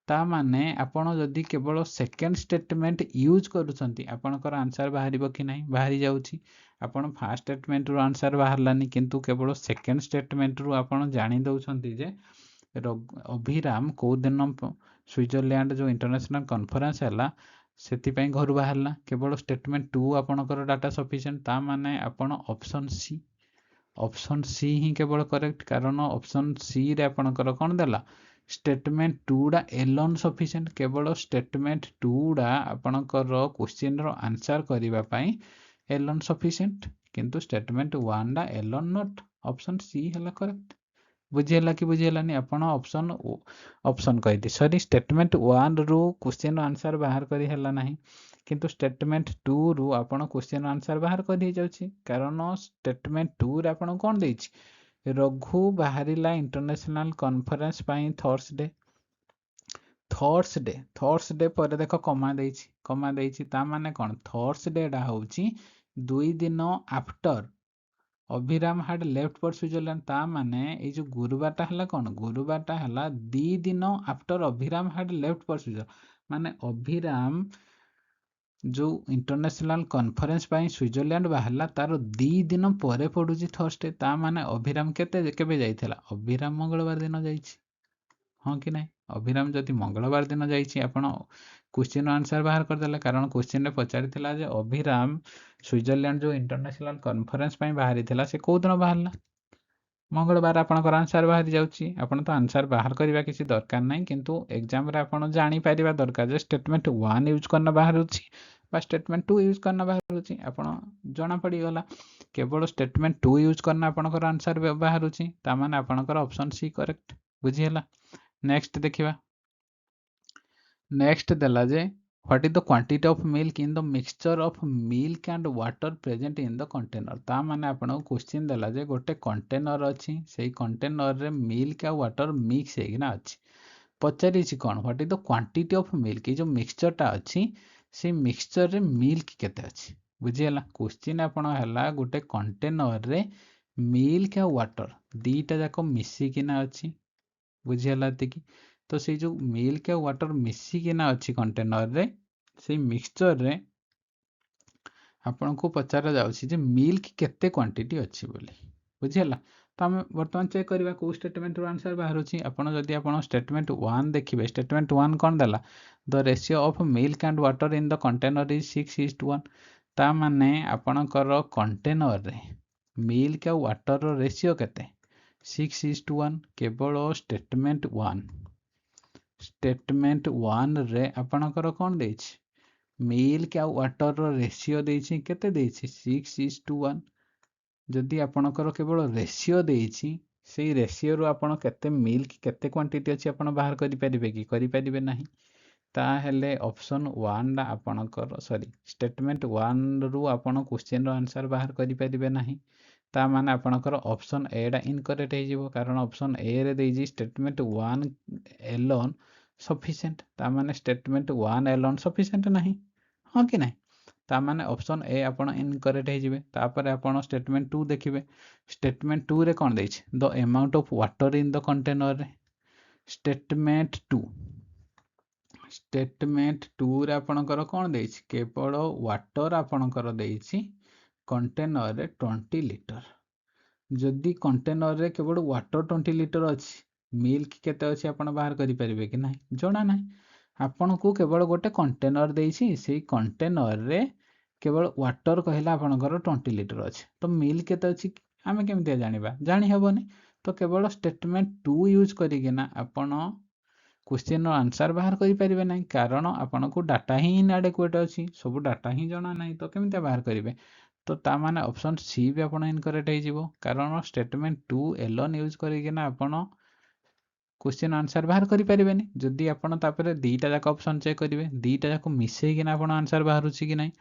ता माने आपण जदि केवल सेकंड स्टेटमेंट यूज करूछंती आपणकर आंसर बाहरिबो कि नहीं बाहरी जाउची। आपण फास्ट स्टेटमेंट रो आंसर बाहरलानी किंतु केवल सेकंड स्टेटमेंट रो आपण जानि दउछंती जे अभिराम को दिन स्विट्जरलैंड जो इंटरनेशनल कॉन्फ्रेंस हैला सेति पई घर बाहरला केवल स्टेटमेंट 2 आपणकर डाटा सफिशिएंट ता माने आपण ऑप्शन सी ही केवल करेक्ट कारण ऑप्शन सी रे आपणकर कोन देला स्टेटमेंट 2 डा एलोन सफिशिएंट केवल स्टेटमेंट 2 डा आपणकर क्वेश्चन रो आंसर करिबा पई एलोन सफिशिएंट किंतु स्टेटमेंट 1 डा एलोन नॉट ऑप्शन सी हैला करेक्ट बुझिहला कि बुझिहलानी आपण ऑप्शन कहिदि सॉरी स्टेटमेंट 1 रू क्वेश्चन आंसर बाहर करी हला नाही किंतु स्टेटमेंट 2 रू आपण क्वेश्चन आंसर बाहर करी जाउची कारण स्टेटमेंट 2 रे आपण कोन देछि रघु बाहरिला इंटरनेशनल कॉन्फ्रेंस पई थर्सडे पर देखो कमा देछि ता माने कोन थर्सडे डा होची 2 दिन after Abhiram had left for Switzerland ता माने ए जो गुरुवारटा हला कोन गुरुवारटा हला 2 दिन after Abhiram had left for Switzerland माने अभिराम जो इंटरनेशनल कॉन्फ्रेंस पई स्विट्जरलैंड बाहरला तार 2 दिन परे पडुची थर्सडे ता माने अभिराम केबे जाइथिला अभिराम मंगलवार दिन जाइछि। हां कि नहीं अभिराम जदि मंगलवार दिन जाइछि आपण क्वेश्चन आंसर बाहर कर देला कारण क्वेश्चन रे पचारिथिला जे अभिराम स्विट्जरलैंड जो इंटरनेशनल कॉन्फ्रेंस पई बाहरी थिला से को दिन बाहरला मंगलवार आपणकर आंसर बाहरी जाउची आपण तो आंसर बाहर करबा किसी दरकार नहीं किंतु एग्जाम रे आपण जानि परिबा दरकार जे स्टेटमेंट 1 यूज करना बाहरुची बा स्टेटमेंट 2 यूज करना बाहरुची आपण जणा पड़ी गला केवल स्टेटमेंट 2 यूज करना आपणकर आंसर बाहरुची ता माने आपणकर ऑप्शन सी करेक्ट बुझिहला। नेक्स्ट देखिबा नेक्स्ट देला जे what is the quantity of milk in the mixture of milk and water present in the container ता माने आपण क्वेश्चन देला जे गोटे कंटेनर अछि सेही कंटेनर रे मिल्क आ वाटर मिक्स हेगिना अछि पचारि छि कोन what is the quantity of milk जो मिक्सचर टा अछि से मिक्सचर रे मिल्क केते अछि बुझियला क्वेश्चन आपण हला गोटे कंटेनर रे मिल्क आ वाटर दीटा जाको मिसी किना अछि बुझीगला एतिकी। तो से जो मिल्क आ वाटर मिसिकिना अच्छी कंटेनर रे से मिक्सचर रे आपको पचारा जाउछि जे मिल्क केते क्वांटिटी अच्छी बोली बुझीगला। तो आम बर्तमान चेक करवा कौ स्टेटमेंट आंसर बाहर आपड़ जदि आप स्टेटमेंट 1 देखिए स्टेटमेंट 1 कौन देला the ratio of milk and water in the container is 6:1 ता माने आपणकर कंटेनर रे मिल्क आ वाटर रो रेशियो केते 6:1 केवल स्टेटमेंट 1 रे आपणकर कौन देछि मिल्क आ वाटर रो रेशियो देछि केते देछि 6:1 जदि आपणकर केवल रेशियो देछि सेई रेशियो रो आपण केते मिल्क केते क्वांटिटी अछि आपण बाहर करि परिबे कि करि परिबे नाही ताहेले ऑप्शन 1 ला आपणकर सॉरी स्टेटमेंट 1 रु आपण क्वेश्चन रो आंसर बाहर करि परिबे नाही ता माने आपणकर ऑप्शन ए डा इनकरेक्ट हे जिवो कारण ऑप्शन ए रे देछि स्टेटमेंट 1 एलोन सफिशिएंट ता माने स्टेटमेंट 1 एलोन सफिशिएंट नाही हां कि नाही ता माने ऑप्शन ए आपण इनकरेक्ट हे जिवे तापर आपण स्टेटमेंट 2 देखिबे स्टेटमेंट 2 रे कोन देछि the amount of water in the container रे स्टेटमेंट 2 रे आपणकर कोन देछि केवल वाटर आपणकर देछि कंटेनर रे 20 लीटर जदि कंटेनर रे केवल वाटर 20 लीटर अछि मिल्क केते अछि आपण बाहर करि परिबे कि नाही जणा नाही आपण को केवल गोटे कंटेनर देछि सेई कंटेनर रे केवल वाटर कहला आपणकर 20 लीटर अछि तो मिल्क केते अछि आमे केमिति जानिबा जानि हेबोनी तो केवल स्टेटमेंट 2 यूज करिकिना आपण क्वेश्चन रो आंसर बाहर करि परिबे नाही कारण आपण को डाटा ही इनएडेक्वेट अछि सब डाटा ही जणा नाही तो केमिति बाहर करिबे तो ता माने ऑप्शन सी भी आपण इनकरेक्ट हे जिवो कारण स्टेटमेंट 2 एलोन यूज करिकिना आपण क्वेश्चन आंसर बाहर करि परिबेनी जदि आपण तापरे दीटा जाक ऑप्शन चेक करिवे दीटा जाक मिसेई किना आपण आंसर बाहर होछि कि नाही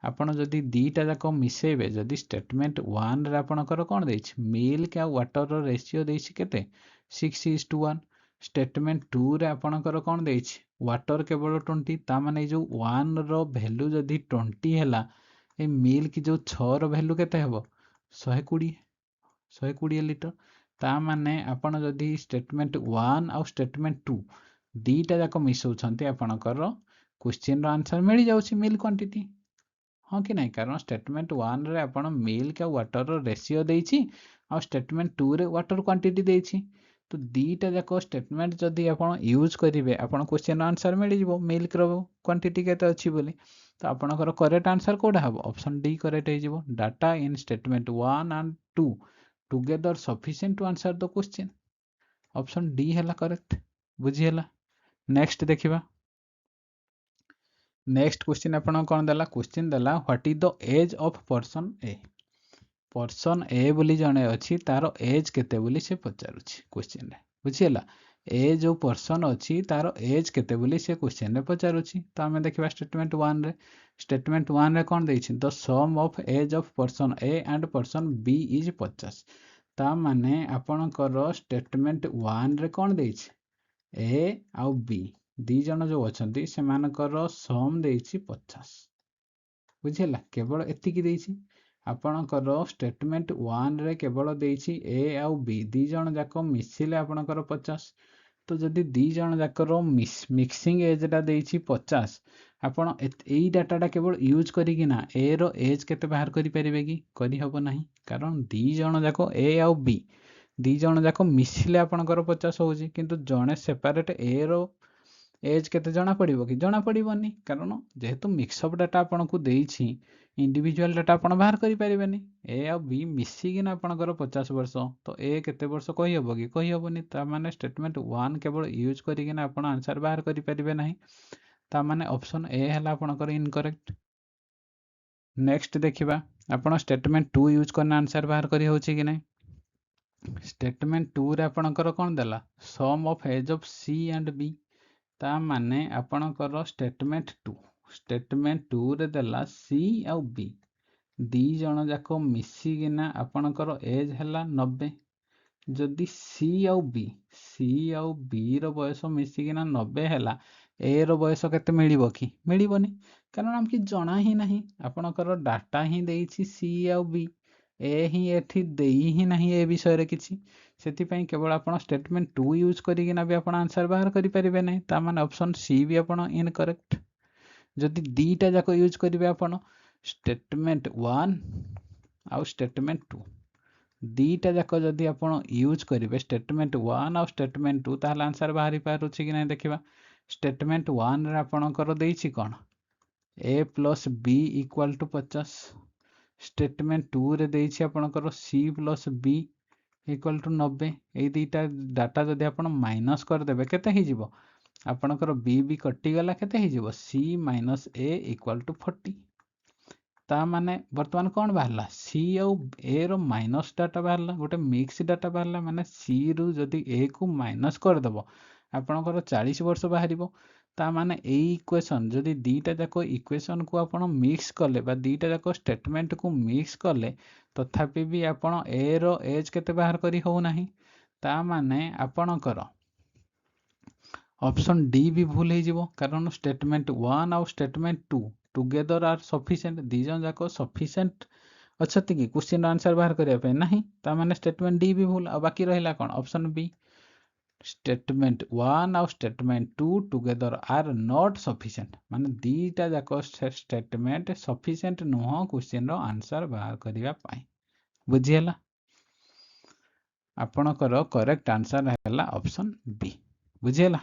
आपण जदि दीटा जाक मिसेइबे जदि स्टेटमेंट 1 रे आपणकर कोन देछि मिल्क आ वाटर रो रेशियो देछि केते 6:1 स्टेटमेंट 2 रे आपणकर कोन देछि वाटर केवल 20 ता माने जो 1 रो वैल्यू जदि 20 हैला ए मिल्क जो 6 रो वैल्यू केते हेबो 120 लीटर ता माने आपण जदि स्टेटमेंट 1 आ स्टेटमेंट 2 दीटा जाक मिसौछंती आपणकर क्वेश्चन रो आंसर मिल जाउछि मिल्क क्वांटिटी हाँ कि नहीं कारण स्टेटमेंट 1 रे आपण मिल्क आ वाटर रो रेशियो देछि आ स्टेटमेंट 2 रे वाटर क्वांटिटी देछि तो दीटा जाक स्टेटमेंट जदि आपण यूज करिवे आपण क्वेश्चन आंसर मिल जिवो मिल्क रो क्वांटिटी केते अछि बोली तो आपणकर करेक्ट आंसर कोडा हबो ऑप्शन डी करेक्ट हे जिवो data in statement 1 and 2 together sufficient to answer the question option D हैला करेक्ट बुझी हैला। नेक्स्ट देखिबा नेक्स्ट क्वेश्चन आपण कोन देला क्वेश्चन देला what is the age of person A बोली जणे अछि तारो एज केते बोली से पचारुछि क्वेश्चन रे बुझी हैला ए जो पर्सन अछि तारो एज केते बोली से क्वेश्चन रे पचारुछि तो हमें देखिबा स्टेटमेंट 1 रे कोन देछि the sum of age of person A and person B is 50 ता माने आपणकर स्टेटमेंट 1 रे कोन देछि ए आउ बी दी जण जो अछंती से मानकर सम देछि 50 बुझिला केवल एतिकी देछि आपणकर स्टेटमेंट 1 रे केवल देछि ए आउ बी दी जण जाको मिसिले आपणकर 50 तो जदि दी जण जाकर मिक्सिंग एज टा देछि 50 आपण एई डाटाटा केवल यूज करिकिना ए रो एज केते बाहर करि परिबे कि करि हबो नाही कारण दी जण जाको ए आउ बी दी जण जाको मिसिले आपणकर 50 होउछि किंतु जणे सेपरेट ए रो एज केते जणा पड़िबो कि जणा पड़िबोनी कारण जेहेतु मिक्सअप डाटा आपनको देछि इंडिविजुअल डाटा आपण बाहर करि परिबेनी ए आ बी मिसिकिना आपणकर 50 वर्ष तो ए केते वर्ष कहि हबो कि कहि हबोनी ता माने स्टेटमेंट 1 केवल यूज करिकिना आपण आंसर बाहर करि परिबे नाही ता माने ऑप्शन ए हला आपणकर इनकरेक्ट। नेक्स्ट देखिबा आपण स्टेटमेंट 2 यूज करना आंसर बाहर करि होछि कि नै स्टेटमेंट 2 रे आपणकर कोन देला sum of age of C and B ता माने आपणकर स्टेटमेंट 2 रे देला सी आउ बी दी जण जाको मिसिकिना आपणकर एज हैला 90 जदि सी आउ बी रो बयस मिसिकिना 90 हैला ए रो बयस केते मिलिबो कि मिलिबोनी कारण हमकि जणा ही नाही आपणकर डाटा ही देछि सी आउ बी ए ही एठी देई ही नाही ए विषय रे किछि ସେଥିପାଇଁ କେବଳ ଆପଣ ଷ୍ଟେଟମେଣ୍ଟ 2 ୟୁଜ୍ କରିକିନା ବି ଆପଣ ଆନ୍ସର ବାହାର କରିପାରିବେ ନାହିଁ, ତା ମାନେ ଅପସନ୍ ସି ବି ଆପଣ ଇନକରେକ୍ଟ। ଯଦି ଦୁଇଟା ଯାକ ୟୁଜ୍ କରିବେ ଆପଣ ଷ୍ଟେଟମେଣ୍ଟ 1 ଆଉ ଷ୍ଟେଟମେଣ୍ଟ 2, ଦୁଇଟା ଯାକ ଯଦି ଆପଣ ୟୁଜ୍ କରିବେ ଷ୍ଟେଟମେଣ୍ଟ 1 ଆଉ ଷ୍ଟେଟମେଣ୍ଟ 2, ତାହେଲେ ଆନ୍ସର ବାହାରି ପାରୁଛି କି ନାହିଁ ଦେଖିବା। ଷ୍ଟେଟମେଣ୍ଟ 1 ରେ ଆପଣଙ୍କର ଦେଇଛି କ'ଣ, a plus b equal to 50। Statement 2 ରେ ଦେଇଛି ଆପଣଙ୍କର c plus b equal to 90। ଏଇ ଦୁଇଟା ଡାଟା ଯଦି ଆପଣ ମାଇନସ୍ କରିଦେବେ କେତେ ହେଇଯିବ, ଆପଣଙ୍କର b ବି କଟିଗଲା, କେତେ ହେଇଯିବ c minus a equal to 40। ତା ମାନେ ବର୍ତ୍ତମାନ କ'ଣ ବାହାରିଲା, c ଆଉ a ର ମାଇନସ୍ ଡାଟା ବାହାରିଲା, ଗୋଟେ ମିକ୍ସ ଡାଟା ବାହାରିଲା। ମାନେ c ରୁ ଯଦି a କୁ ମାଇନସ୍ କରିଦେବ ଆପଣଙ୍କର 40 ବର୍ଷ ବାହାରିବ। ତା ମାନେ ଏଇ ଇକ୍ୱେସନ୍ ଯଦି ଦୁଇଟା ଯାକ ଇକ୍ୱେସନ୍କୁ ଆପଣ ମିକ୍ସ କଲେ ବା ଦୁଇଟା ଯାକ ଷ୍ଟେଟମେଣ୍ଟକୁ ମିକ୍ସ କଲେ ତଥାପି ବି ଆପଣ a ର ଏଜ୍ କେତେ ବାହାର କରି ହେଉନାହିଁ। ତା ମାନେ ଆପଣଙ୍କର ଅପସନ୍ ଡି ବି ଭୁଲ ହେଇଯିବ, କାରଣ ଷ୍ଟେଟମେଣ୍ଟ 1 ଆଉ ଷ୍ଟେଟମେଣ୍ଟ 2 ଟୁଗେଦର ଆର୍ ସଫିସିଏଣ୍ଟ। ଦୁଇ ଜଣ ଯାକ ସଫିସିଏଣ୍ଟ ଅଛନ୍ତି କି କ୍ୱେଶ୍ଚିନ୍ର ଆନ୍ସର ବାହାର କରିବା ପାଇଁ, ନାହିଁ। ତା ମାନେ ଷ୍ଟେଟମେଣ୍ଟ ଡି ବି ଭୁଲ। ଆଉ ବାକି ରହିଲା କ'ଣ, ଅପସନ୍ ବି। ଷ୍ଟେଟମେଣ୍ଟ 1 ଆଉ statement 2 together are not sufficient, ମାନେ ଦୁଇଟା ଯାକ ଷ୍ଟେଟମେଣ୍ଟ ସଫିସିଏଣ୍ଟ ନୁହଁ କ୍ୱେଶ୍ଚିନ୍ର ଆନ୍ସର ବାହାର କରିବା ପାଇଁ। ବୁଝିହେଲା? ଆପଣଙ୍କର କରେକ୍ଟ ଆନ୍ସର ହେଲା ଅପସନ୍ ବି। ବୁଝିହେଲା?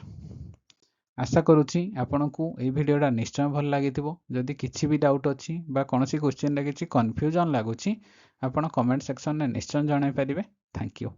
ଆଶା କରୁଛି ଆପଣଙ୍କୁ এই ଭିଡ଼ିଓଟା ନିଶ୍ଚୟ ଭଲ ଲାଗିଥିବ। ଯଦି କିଛି ବି ଡାଉଟ୍ ଅଛି ବା କୌଣସି କ୍ୱେଶ୍ଚିନ୍ରେ କିଛି କନଫ୍ୟୁଜନ୍ ଲାଗୁଛି ଆପଣ କମେଣ୍ଟ ସେକ୍ସନରେ ନିଶ୍ଚୟ ଜଣାଇ ପାରିବେ। Thank you.